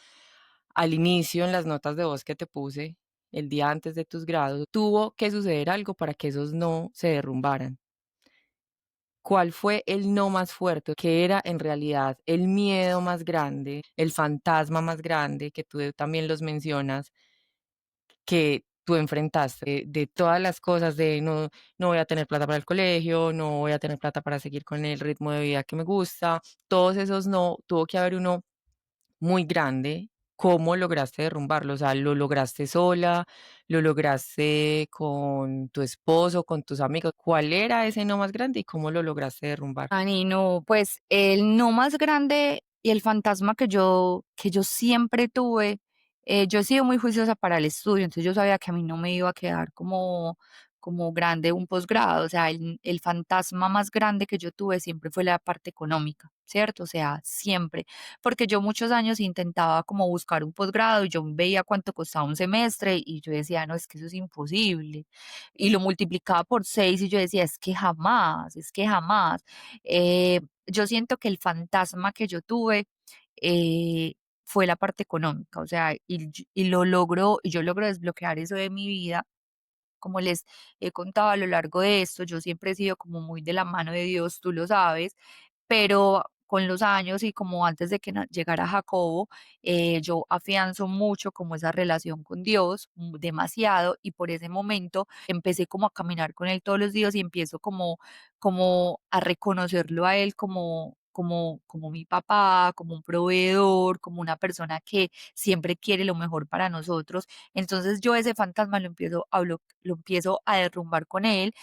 al inicio en las notas de voz que te puse el día antes de tus grados, tuvo que suceder algo para que esos no se derrumbaran. ¿Cuál fue el no más fuerte? ¿Qué era en realidad el miedo más grande, el fantasma más grande que tú también los mencionas, que tú enfrentaste de todas las cosas de no voy a tener plata para el colegio, no voy a tener plata para seguir con el ritmo de vida que me gusta, todos esos no, tuvo que haber uno muy grande. ¿Cómo lograste derrumbarlo? O sea, ¿lo lograste sola? ¿Lo lograste con tu esposo, con tus amigos? ¿Cuál era ese no más grande y cómo lo lograste derrumbar? Ani, no, pues el no más grande y el fantasma que yo siempre tuve, yo he sido muy juiciosa para el estudio, entonces yo sabía que a mí no me iba a quedar como grande un posgrado, o sea, el fantasma más grande que yo tuve siempre fue la parte económica, ¿cierto? O sea, siempre, porque yo muchos años intentaba como buscar un posgrado y yo veía cuánto costaba un semestre y yo decía, no, es que eso es imposible. Y lo multiplicaba por 6 y yo decía, es que jamás. Yo siento que el fantasma que yo tuve eh, fue la parte económica, o sea, y lo logro, y yo logro desbloquear eso de mi vida. Como les he contado a lo largo de esto, yo siempre he sido como muy de la mano de Dios, tú lo sabes, pero con los años y como antes de que llegara Jacobo, yo afianzo mucho como esa relación con Dios, demasiado, y por ese momento empecé como a caminar con Él todos los días y empiezo como a reconocerlo a Él como mi papá, como un proveedor, como una persona que siempre quiere lo mejor para nosotros. Entonces yo ese fantasma lo empiezo a derrumbar con él,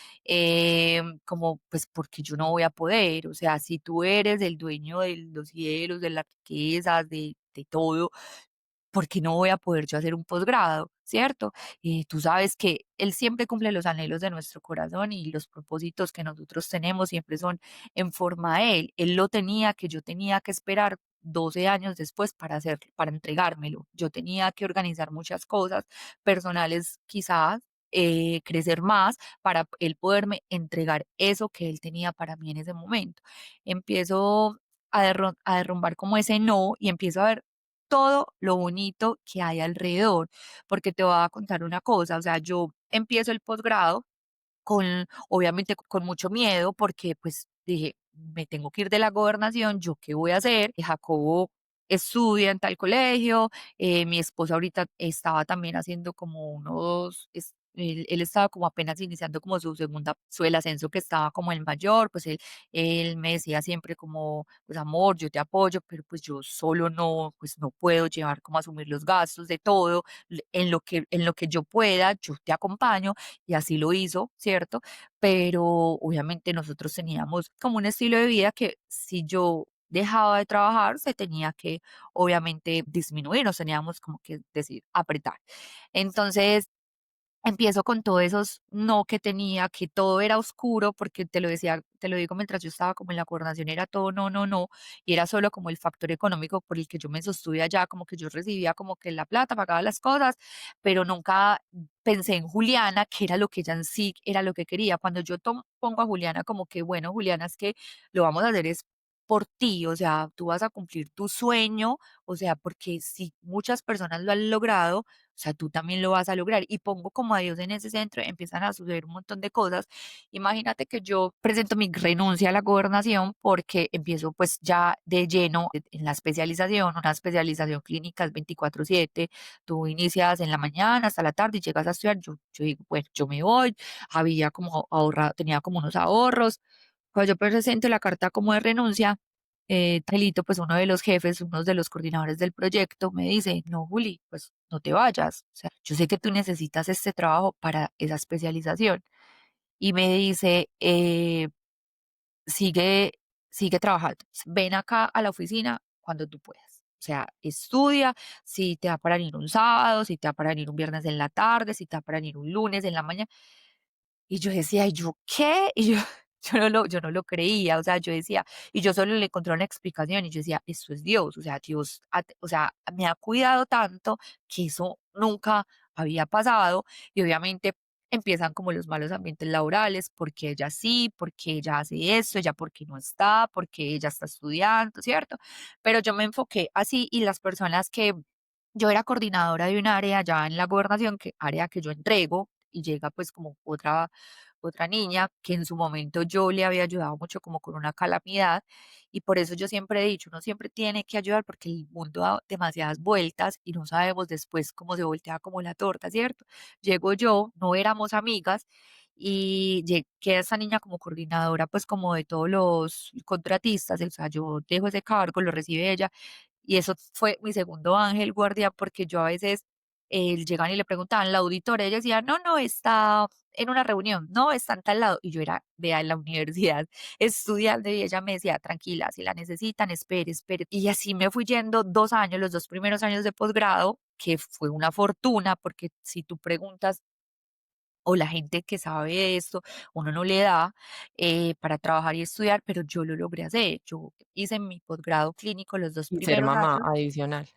como pues porque yo no voy a poder, o sea, si tú eres el dueño de los cielos, de las riquezas, de todo, porque no voy a poder yo hacer un posgrado, ¿cierto? Tú sabes que Él siempre cumple los anhelos de nuestro corazón y los propósitos que nosotros tenemos siempre son en forma a Él. Él lo tenía, que yo tenía que esperar 12 años después para entregármelo. Yo tenía que organizar muchas cosas personales, quizás, crecer más para Él poderme entregar eso que Él tenía para mí en ese momento. Empiezo a derrumbar como ese no y empiezo a ver todo lo bonito que hay alrededor, porque te voy a contar una cosa, o sea, yo empiezo el posgrado obviamente con mucho miedo, porque pues dije, me tengo que ir de la gobernación, ¿yo qué voy a hacer? Jacobo estudia en tal colegio, mi esposo ahorita estaba también haciendo como él estaba como apenas iniciando como el ascenso que estaba como el mayor, pues él me decía siempre como, pues amor, yo te apoyo, pero pues yo solo no, pues no puedo llevar como asumir los gastos de todo, en lo que yo pueda, yo te acompaño, y así lo hizo, ¿cierto? Pero obviamente nosotros teníamos como un estilo de vida que si yo dejaba de trabajar, se tenía que obviamente disminuir, nos teníamos como que decir, apretar. Entonces, empiezo con todos esos no que tenía, que todo era oscuro, porque te lo decía, te lo digo mientras yo estaba como en la coordinación, era todo no, no, no, y era solo como el factor económico por el que yo me sostuve allá, como que yo recibía como que la plata, pagaba las cosas, pero nunca pensé en Juliana, que era lo que ella en sí era lo que quería. Cuando yo pongo a Juliana como que, bueno, Juliana, es que lo vamos a hacer es por ti, o sea, tú vas a cumplir tu sueño, o sea, porque si muchas personas lo han logrado, o sea, tú también lo vas a lograr. Y pongo como a Dios en ese centro, empiezan a suceder un montón de cosas. Imagínate que yo presento mi renuncia a la gobernación porque empiezo pues ya de lleno en la especialización, una especialización clínica es 24/7. Tú inicias en la mañana hasta la tarde y llegas a estudiar. Yo digo, bueno, yo me voy, había como ahorrado, tenía como unos ahorros. Cuando yo presento la carta como de renuncia, Angelito, pues uno de los jefes, uno de los coordinadores del proyecto, me dice, no, Juli, pues no te vayas. O sea, yo sé que tú necesitas este trabajo para esa especialización. Y me dice, sigue, sigue trabajando. Ven acá a la oficina cuando tú puedas. O sea, estudia, si te da para venir un sábado, si te da para venir un viernes en la tarde, si te da para venir un lunes en la mañana. Y yo decía, ¿y yo qué? Y yo, yo no lo creía, o sea, yo decía, y yo solo le encontré una explicación, y yo decía, esto es Dios, o sea, Dios, o sea, me ha cuidado tanto que eso nunca había pasado, y obviamente empiezan como los malos ambientes laborales, porque ella sí, porque ella hace esto, ella porque no está, porque ella está estudiando, ¿cierto? Pero yo me enfoqué así, y las personas que yo era coordinadora de un área ya en la gobernación, área que yo entrego, y llega pues como otra niña, que en su momento yo le había ayudado mucho como con una calamidad, y por eso yo siempre he dicho, uno siempre tiene que ayudar porque el mundo da demasiadas vueltas y no sabemos después cómo se voltea como la torta, ¿cierto? Llego yo, no éramos amigas, y queda esa niña como coordinadora, pues como de todos los contratistas, o sea, yo dejo ese cargo, lo recibe ella, y eso fue mi segundo ángel guardián, porque yo a veces, llegaban y le preguntaban, la auditora, ella decía, no, no, está en una reunión, no, está en tal lado, y yo era, vea, en la universidad estudiando, y ella me decía, tranquila, si la necesitan, espere, espere, y así me fui yendo 2 años, los 2 primeros años de posgrado, que fue una fortuna, porque si tú preguntas o la gente que sabe de esto, uno no le da para trabajar y estudiar, pero yo lo logré hacer. Yo hice mi posgrado clínico los dos Y ser primeros mamá años. adicional.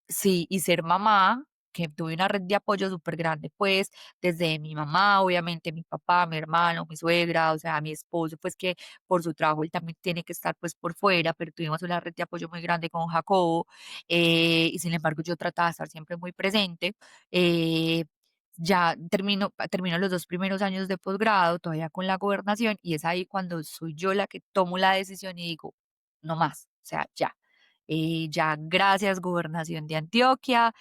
Sí, y ser mamá, que tuve una red de apoyo súper grande, pues, desde mi mamá, obviamente, mi papá, mi hermano, mi suegra, o sea, mi esposo, pues, que por su trabajo él también tiene que estar, pues, por fuera, pero tuvimos una red de apoyo muy grande con Jacobo, y sin embargo, yo trataba de estar siempre muy presente. Ya termino los 2 primeros años de posgrado, todavía con la gobernación, y es ahí cuando soy yo la que tomo la decisión y digo, no más, o sea, ya. Ya, gracias, Gobernación de Antioquia,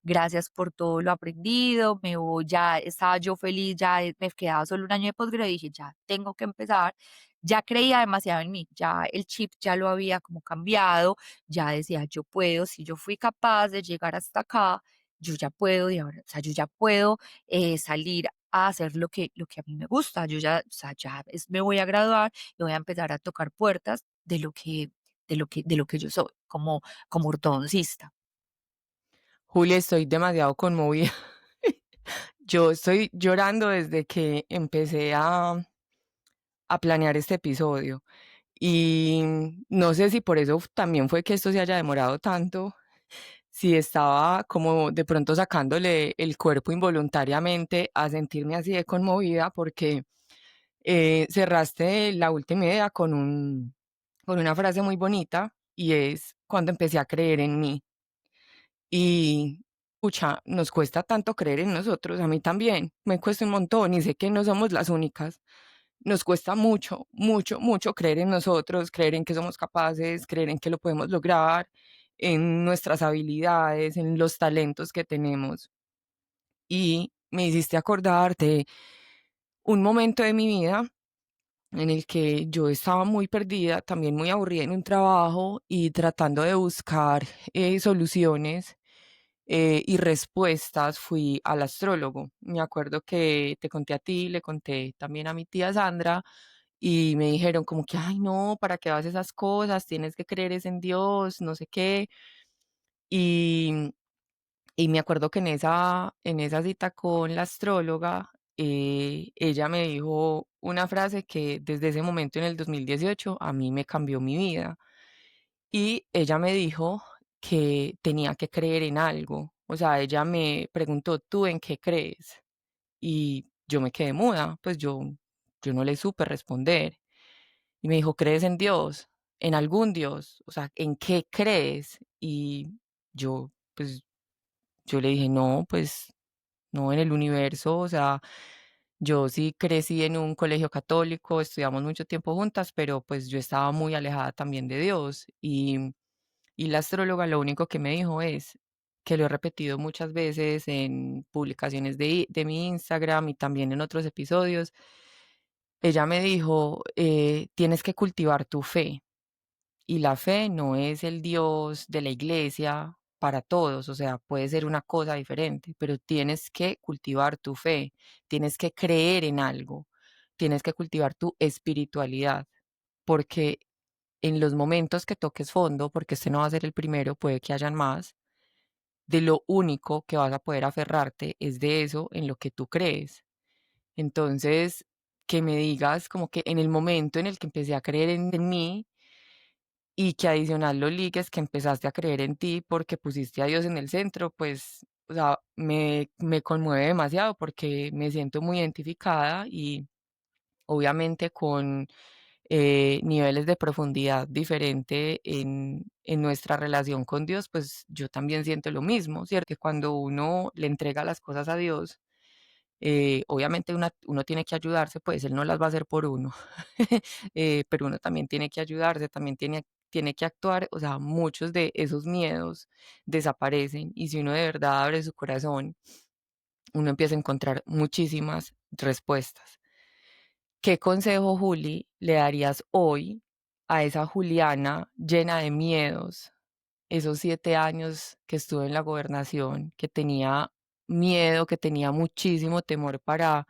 gracias por todo lo aprendido, me voy, ya estaba yo feliz, ya me quedaba solo un año de posgrado y dije, ya tengo que empezar. Ya creía demasiado en mí, ya el chip ya lo había como cambiado, ya decía, yo puedo, si yo fui capaz de llegar hasta acá, yo ya puedo, y ahora, o sea, yo ya puedo salir a hacer lo que a mí me gusta, yo ya, o sea, me voy a graduar y voy a empezar a tocar puertas de lo que yo soy, como ortodoncista. Julia, estoy demasiado conmovida. Yo estoy llorando desde que empecé a planear este episodio. Y no sé si por eso también fue que esto se haya demorado tanto, si estaba como de pronto sacándole el cuerpo involuntariamente a sentirme así de conmovida, porque cerraste la última idea con una frase muy bonita y es cuando empecé a creer en mí. Y, pucha, nos cuesta tanto creer en nosotros, a mí también, me cuesta un montón y sé que no somos las únicas. Nos cuesta mucho, mucho, mucho creer en nosotros, creer en que somos capaces, creer en que lo podemos lograr, en nuestras habilidades, en los talentos que tenemos. Y me hiciste acordar de un momento de mi vida en el que yo estaba muy perdida, también muy aburrida en un trabajo y tratando de buscar soluciones y respuestas, fui al astrólogo. Me acuerdo que te conté a ti, le conté también a mi tía Sandra y me dijeron como que, ay no, ¿para qué haces esas cosas? Tienes que creer es en Dios, no sé qué. Y, y me acuerdo que en esa cita con la astróloga, ella me dijo una frase que desde ese momento en el 2018 a mí me cambió mi vida. Y ella me dijo que tenía que creer en algo. O sea, ella me preguntó, ¿tú en qué crees? Y yo me quedé muda, pues yo no le supe responder. Y me dijo, ¿crees en Dios? ¿En algún Dios? O sea, ¿en qué crees? Y pues, yo le dije, no, pues, no en el universo. O sea, yo sí crecí en un colegio católico, estudiamos mucho tiempo juntas, pero pues yo estaba muy alejada también de Dios. Y la astróloga lo único que me dijo es, que lo he repetido muchas veces en publicaciones de mi Instagram y también en otros episodios, ella me dijo, tienes que cultivar tu fe. Y la fe no es el Dios de la iglesia para todos, o sea, puede ser una cosa diferente, pero tienes que cultivar tu fe, tienes que creer en algo, tienes que cultivar tu espiritualidad, porque en los momentos que toques fondo, porque este no va a ser el primero, puede que hayan más, de lo único que vas a poder aferrarte es de eso en lo que tú crees. Entonces, que me digas como que en el momento en el que empecé a creer en mí y que adicional lo ligues, que empezaste a creer en ti porque pusiste a Dios en el centro, pues, o sea, me conmueve demasiado porque me siento muy identificada y obviamente con niveles de profundidad diferente en nuestra relación con Dios, pues yo también siento lo mismo, ¿cierto? Que cuando uno le entrega las cosas a Dios, Obviamente uno tiene que ayudarse, pues él no las va a hacer por uno, pero uno también tiene que ayudarse, también tiene que actuar, o sea, muchos de esos miedos desaparecen y si uno de verdad abre su corazón, uno empieza a encontrar muchísimas respuestas. ¿Qué consejo, Juli, le darías hoy a esa Juliana llena de miedos, esos 7 años que estuve en la gobernación, que tenía miedo, que tenía muchísimo temor para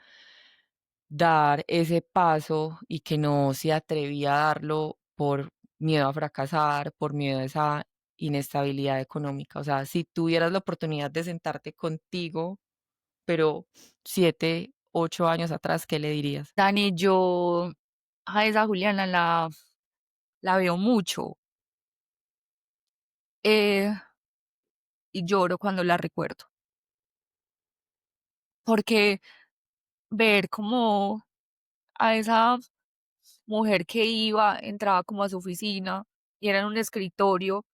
dar ese paso y que no se atrevía a darlo por miedo a fracasar, por miedo a esa inestabilidad económica? O sea, si tuvieras la oportunidad de sentarte contigo, pero 7, 8 años atrás, ¿qué le dirías? Dani, yo a esa Juliana la veo mucho, eh, y lloro cuando la recuerdo, porque ver como a esa mujer que entraba como a su oficina y era en un escritorio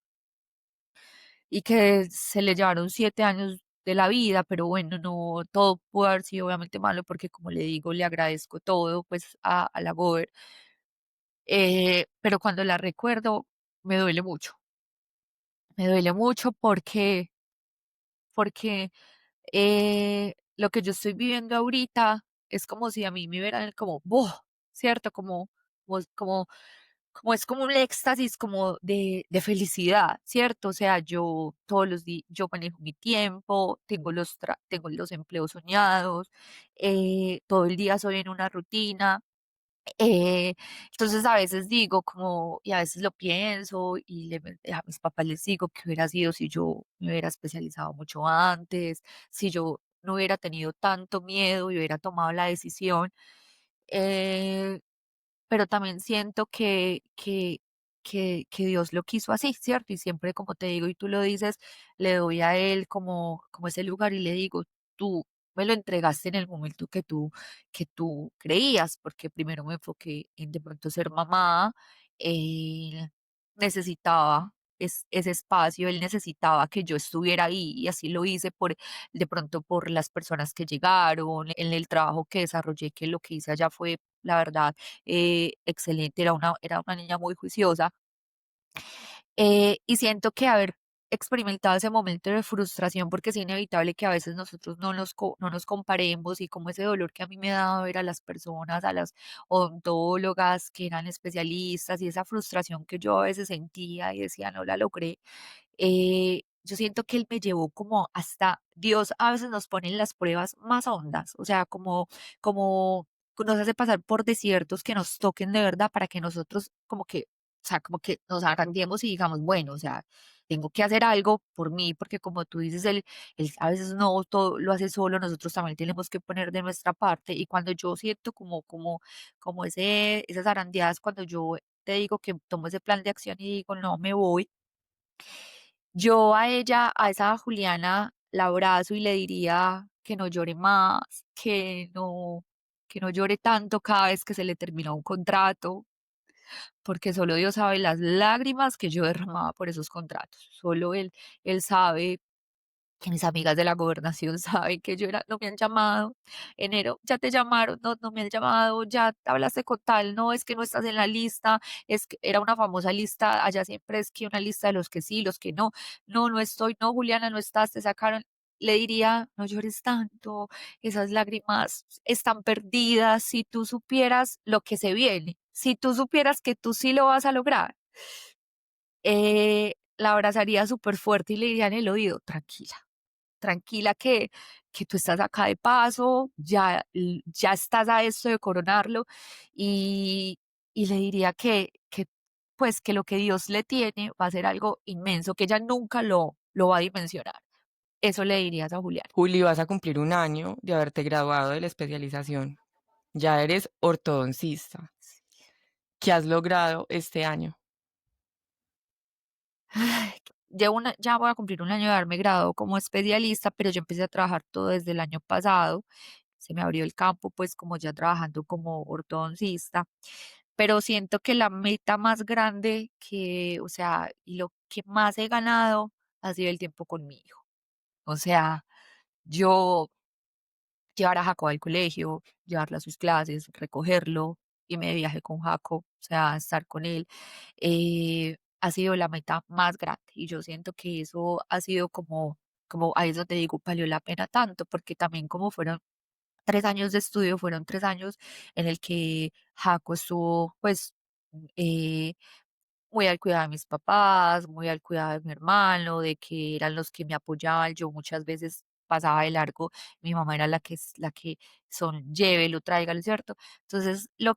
y que se le llevaron 7 años de la vida, pero bueno, no todo pudo haber sido obviamente malo porque como le digo, le agradezco todo pues a la Gober, pero cuando la recuerdo me duele mucho porque lo que yo estoy viviendo ahorita es como si a mí me hubieran como, ¡boh! ¿Cierto? Como, como, como es como un éxtasis como de felicidad, ¿cierto? O sea, yo todos los días, yo manejo mi tiempo, tengo los empleos soñados, todo el día soy en una rutina. Eh, entonces a veces digo como, y a veces lo pienso y a mis papás les digo que hubiera sido si yo me hubiera especializado mucho antes, si yo no hubiera tenido tanto miedo y hubiera tomado la decisión. eh, pero también siento que Dios lo quiso así, ¿cierto? Y siempre, como te digo, y tú lo dices, le doy a Él como ese lugar y le digo, tú me lo entregaste en el momento que tú creías, porque primero me enfoqué en de pronto ser mamá, eh, necesitaba ese espacio, él necesitaba que yo estuviera ahí y así lo hice de pronto por las personas que llegaron, en el trabajo que desarrollé, que lo que hice allá fue, la verdad, excelente, era una niña muy juiciosa. Y siento que haber experimentado ese momento de frustración, porque es inevitable que a veces nosotros no nos comparemos y como ese dolor que a mí me daba ver a las personas, a las odontólogas que eran especialistas y esa frustración que yo a veces sentía y decía, no la logré. Yo siento que él me llevó como hasta Dios a veces nos pone en las pruebas más hondas, o sea, como nos hace pasar por desiertos que nos toquen de verdad para que nosotros como que nos arranquemos y digamos, bueno, o sea, tengo que hacer algo por mí, porque como tú dices, él a veces no todo lo hace solo, nosotros también tenemos que poner de nuestra parte. Y cuando yo siento como esas zarandeadas, cuando yo te digo que tomo ese plan de acción y digo, no me voy, yo a ella, a esa Juliana, la abrazo y le diría que no llore más, que no llore tanto cada vez que se le termina un contrato, porque solo Dios sabe las lágrimas que yo derramaba por esos contratos. Solo él sabe que mis amigas de la gobernación saben que no me han llamado. Enero, ya te llamaron, no, no me han llamado, ya hablaste con tal, no, es que no estás en la lista, es que era una famosa lista, allá siempre es que una lista de los que sí, los que no, no, no estoy, no, Juliana, no estás, te sacaron. Le diría, no llores tanto, esas lágrimas están perdidas, si tú supieras lo que se viene, si tú supieras que tú sí lo vas a lograr, la abrazaría súper fuerte y le diría en el oído, tranquila que tú estás acá de paso, ya estás a esto de coronarlo y le diría pues que lo que Dios le tiene va a ser algo inmenso, que ella nunca lo va a dimensionar. Eso le dirías a Julián. Juli, vas a cumplir un año de haberte graduado de la especialización. Ya eres ortodoncista. ¿Qué has logrado este año? Ay, ya voy a cumplir un año de haberme graduado como especialista, pero yo empecé a trabajar todo desde el año pasado. Se me abrió el campo, pues como ya trabajando como ortodoncista, pero siento que la meta más grande o sea, y lo que más he ganado ha sido el tiempo con mi hijo. O sea, yo llevar a Jaco al colegio, llevarlo a sus clases, recogerlo, irme de viaje con Jaco, o sea, estar con él, ha sido la meta más grande. Y yo siento que eso ha sido como ahí es donde digo, valió la pena tanto, porque también como fueron 3 años de estudio, fueron 3 años en el que Jaco estuvo, pues, eh, muy al cuidado de mis papás, muy al cuidado de mi hermano, de que eran los que me apoyaban. Yo muchas veces pasaba de largo, mi mamá era la que son llévelo, tráigalo, ¿cierto? Entonces, lo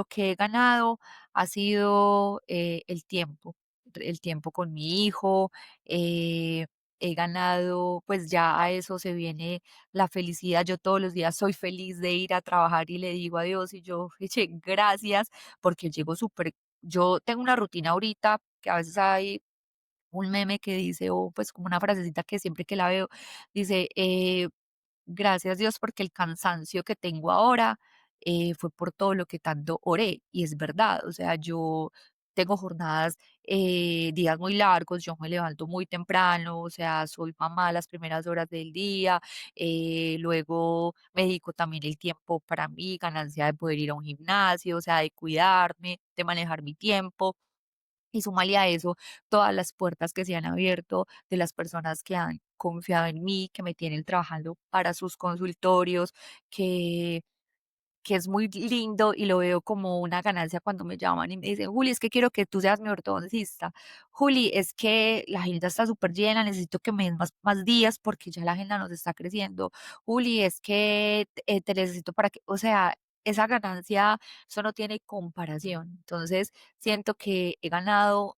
que he ganado ha sido el tiempo con mi hijo, he ganado, pues ya a eso se viene la felicidad. Yo todos los días soy feliz de ir a trabajar y le digo adiós y yo, eche, gracias, porque llego súper yo tengo una rutina ahorita que a veces hay un meme que dice, o pues como una frasecita que siempre que la veo, dice, gracias Dios porque el cansancio que tengo ahora fue por todo lo que tanto oré. Y es verdad, o sea, yo tengo jornadas, días muy largos, yo me levanto muy temprano, o sea, soy mamá las primeras horas del día, luego me dedico también el tiempo para mí, ganancia de poder ir a un gimnasio, o sea, de cuidarme, de manejar mi tiempo. Y súmale a eso todas las puertas que se han abierto de las personas que han confiado en mí, que me tienen trabajando para sus consultorios, que que es muy lindo y lo veo como una ganancia cuando me llaman y me dicen: "Juli, es que quiero que tú seas mi ortodoncista. Juli, es que la agenda está súper llena, necesito que me des más días porque ya la agenda nos está creciendo. Juli, es que, te necesito para que", o sea, esa ganancia, eso no tiene comparación. Entonces, siento que he ganado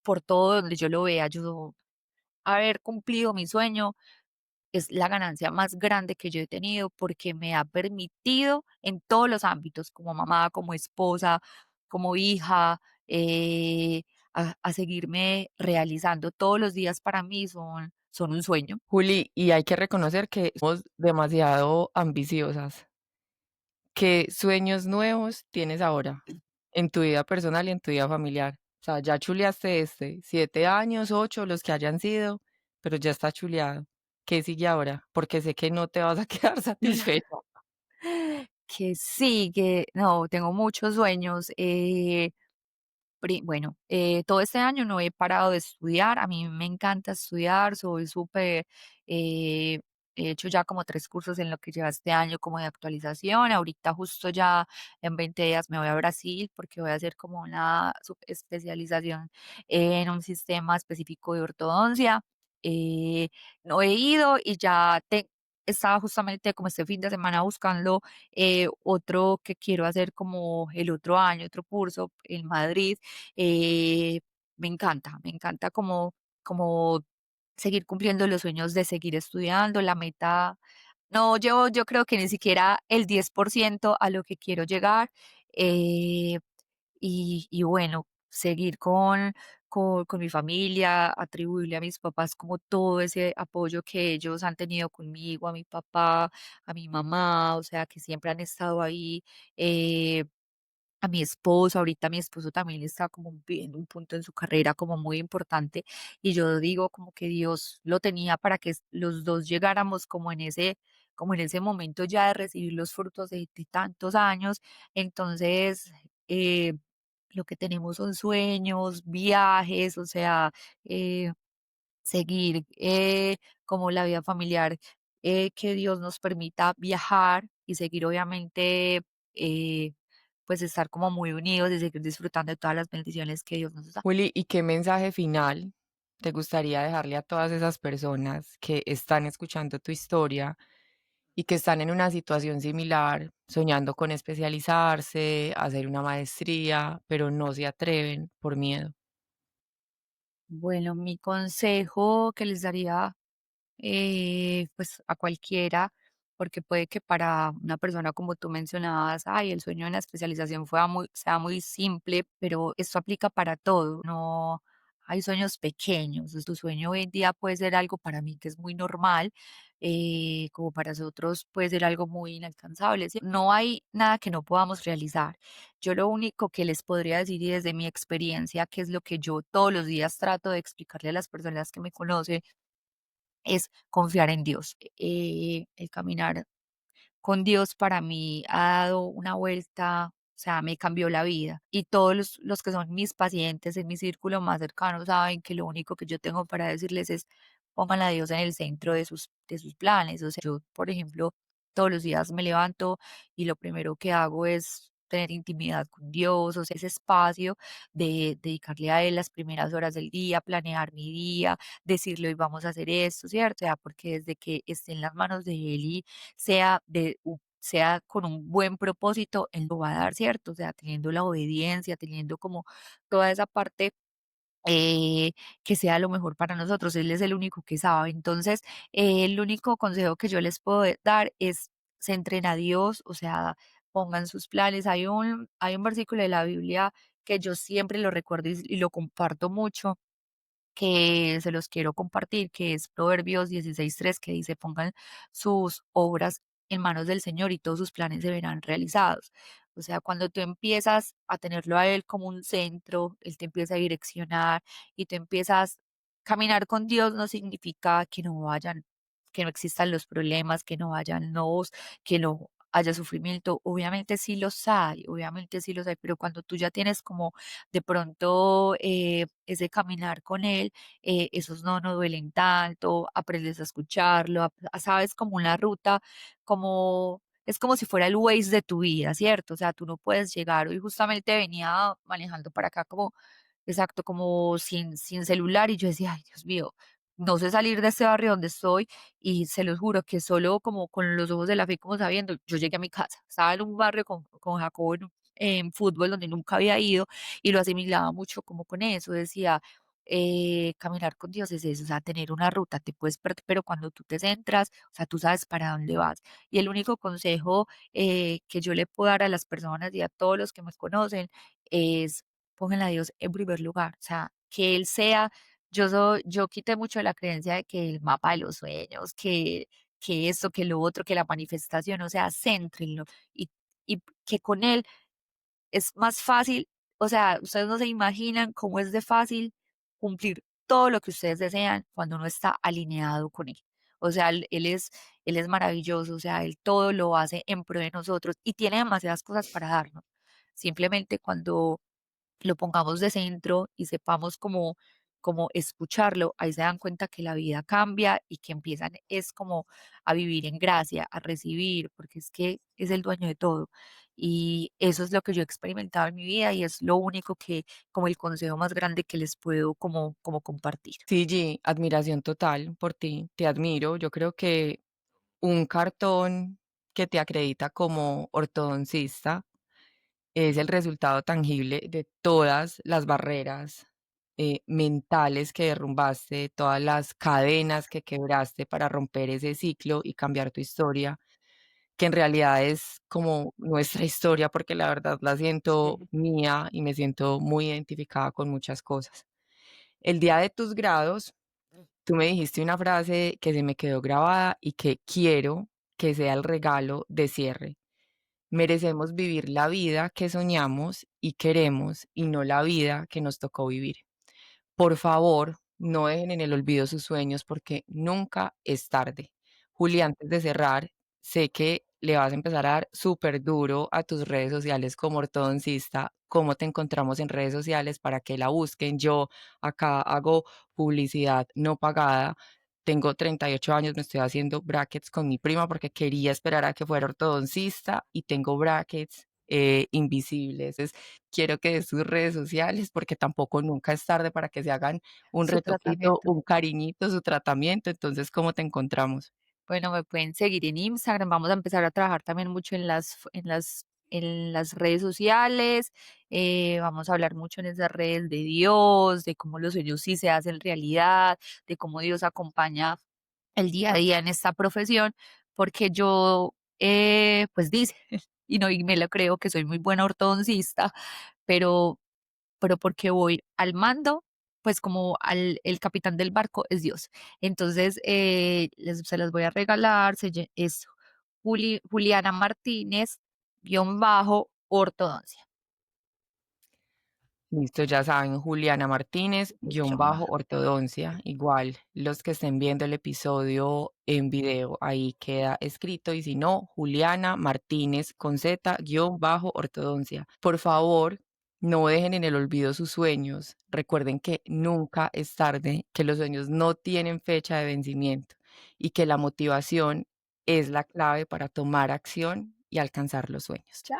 por todo donde yo lo vea. Yo haber cumplido mi sueño es la ganancia más grande que yo he tenido porque me ha permitido en todos los ámbitos, como mamá, como esposa, como hija, a seguirme realizando todos los días para mí son un sueño. Juli, y hay que reconocer que somos demasiado ambiciosas. ¿Qué sueños nuevos tienes ahora en tu vida personal y en tu vida familiar? O sea, ya chuleaste 7 años, 8, los que hayan sido, pero ya está chuleado. ¿Qué sigue ahora? Porque sé que no te vas a quedar satisfecha. Que sí, que no, tengo muchos sueños. Bueno, todo este año no he parado de estudiar, a mí me encanta estudiar, soy súper, he hecho ya como 3 cursos en lo que lleva este año como de actualización, ahorita justo ya en 20 días me voy a Brasil porque voy a hacer como una especialización en un sistema específico de ortodoncia. eh, no he ido y ya estaba justamente como este fin de semana buscando otro que quiero hacer como el otro año, otro curso en Madrid. eh, me encanta como seguir cumpliendo los sueños de seguir estudiando, la meta, no llevo yo creo que ni siquiera el 10% a lo que quiero llegar, eh, y bueno, seguir con mi familia, atribuirle a mis papás como todo ese apoyo que ellos han tenido conmigo, a mi papá, a mi mamá, o sea, que siempre han estado ahí, eh, a mi esposo, ahorita mi esposo también está como en un punto en su carrera como muy importante y yo digo como que Dios lo tenía para que los dos llegáramos como en ese momento ya de recibir los frutos de tantos años. Entonces, lo que tenemos son sueños, viajes, o sea, eh, seguir como la vida familiar, que Dios nos permita viajar y seguir obviamente, eh, pues estar como muy unidos y seguir disfrutando de todas las bendiciones que Dios nos da. Juli, ¿y qué mensaje final te gustaría dejarle a todas esas personas que están escuchando tu historia y que están en una situación similar, soñando con especializarse, hacer una maestría, pero no se atreven por miedo? Bueno, mi consejo que les daría pues a cualquiera, porque puede que para una persona como tú mencionabas, ay, el sueño de la especialización sea muy simple, pero esto aplica para todo, no hay sueños pequeños, tu sueño hoy en día puede ser algo para mí que es muy normal, como para otros puede ser algo muy inalcanzable, ¿sí? No hay nada que no podamos realizar. Yo lo único que les podría decir y desde mi experiencia, que es lo que yo todos los días trato de explicarle a las personas que me conocen, es confiar en Dios. El caminar con Dios para mí ha dado una vuelta, o sea, me cambió la vida. Y todos los que son mis pacientes en mi círculo más cercano saben que lo único que yo tengo para decirles es pongan a Dios en el centro de sus planes. O sea, yo, por ejemplo, todos los días me levanto y lo primero que hago es tener intimidad con Dios, o sea, ese espacio de dedicarle a Él las primeras horas del día, planear mi día, decirle hoy vamos a hacer esto, ¿cierto? O sea, porque desde que esté en las manos de Él y sea con un buen propósito, Él lo va a dar, ¿cierto? O sea, teniendo la obediencia, teniendo como toda esa parte, eh, que sea lo mejor para nosotros. Él es el único que sabe. Entonces, el único consejo que yo les puedo dar es: centren a Dios, o sea, pongan sus planes. Hay un versículo de la Biblia que yo siempre lo recuerdo y lo comparto mucho, que se los quiero compartir, que es Proverbios 16:3, que dice: pongan sus obras en manos del Señor y todos sus planes se verán realizados. O sea, cuando tú empiezas a tenerlo a Él como un centro, Él te empieza a direccionar y tú empiezas caminar con Dios, no significa que no existan los problemas, que no hayan nos, que no haya sufrimiento. Obviamente sí los hay, pero cuando tú ya tienes como de pronto ese caminar con Él, esos no duelen tanto, aprendes a escucharlo, sabes como una ruta, es como si fuera el Waze de tu vida, ¿cierto? O sea, tú no puedes llegar. Hoy justamente venía manejando para acá como, exacto, como sin celular y yo decía, ay, Dios mío, no sé salir de este barrio donde estoy y se los juro que solo como con los ojos de la fe, como sabiendo, yo llegué a mi casa. Estaba en un barrio con Jacobo en fútbol donde nunca había ido y lo asimilaba mucho como con eso. Decía, caminar con Dios es eso, o sea, tener una ruta, te puedes perder, pero cuando tú te centras, o sea, tú sabes para dónde vas. Y el único consejo que yo le puedo dar a las personas y a todos los que me conocen es pongan a Dios en primer lugar, o sea, que Él sea, yo quité mucho la creencia de que el mapa de los sueños, que esto, que lo otro, que la manifestación, o sea, céntrenlo y, y que con Él es más fácil, o sea, ustedes no se imaginan cómo es de fácil cumplir todo lo que ustedes desean cuando uno está alineado con Él. O sea, él es maravilloso, o sea, Él todo lo hace en pro de nosotros y tiene demasiadas cosas para darnos. Simplemente cuando lo pongamos de centro y sepamos cómo escucharlo, ahí se dan cuenta que la vida cambia y que empiezan es como a vivir en gracia, a recibir, porque es que es el dueño de todo. Y eso es lo que yo he experimentado en mi vida y es lo único que, como el consejo más grande que les puedo como compartir. Sí, G, admiración total por ti, te admiro. Yo creo que un cartón que te acredita como ortodoncista es el resultado tangible de todas las barreras mentales que derrumbaste, todas las cadenas que quebraste para romper ese ciclo y cambiar tu historia, que en realidad es como nuestra historia, porque la verdad la siento mía y me siento muy identificada con muchas cosas. El día de tus grados, tú me dijiste una frase que se me quedó grabada y que quiero que sea el regalo de cierre. Merecemos vivir la vida que soñamos y queremos y no la vida que nos tocó vivir. Por favor, no dejen en el olvido sus sueños porque nunca es tarde. Juli, antes de cerrar, sé que le vas a empezar a dar súper duro a tus redes sociales como ortodoncista. ¿Cómo te encontramos en redes sociales para que la busquen? Yo acá hago publicidad no pagada. Tengo 38 años, me estoy haciendo brackets con mi prima porque quería esperar a que fuera ortodoncista y tengo brackets invisibles. Quiero que des sus redes sociales porque tampoco nunca es tarde para que se hagan un Su retoquito, tratamiento. un cariñito, su tratamiento. Entonces, ¿cómo te encontramos? Bueno, me pueden seguir en Instagram. Vamos a empezar a trabajar también mucho en las redes sociales. Vamos a hablar mucho en esas redes de Dios, de cómo los sueños sí se hacen realidad, de cómo Dios acompaña el día a día en esta profesión, porque yo, pues dice, y no, y me lo creo que soy muy buena ortodoncista, pero porque voy al mando, pues como el capitán del barco es Dios. Entonces, se las voy a regalar, es Juliana Martínez, guión bajo, ortodoncia. Listo, ya saben, Juliana Martínez, guión bajo ortodoncia. Igual, los que estén viendo el episodio en video, ahí queda escrito. Y si no, Juliana Martínez con Z, guión bajo ortodoncia. Por favor, no dejen en el olvido sus sueños. Recuerden que nunca es tarde, que los sueños no tienen fecha de vencimiento y que la motivación es la clave para tomar acción y alcanzar los sueños. Chao.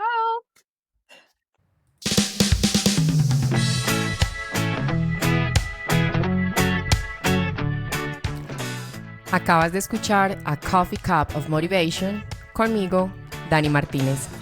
Acabas de escuchar A Coffee Cup of Motivation conmigo, Dani Martínez.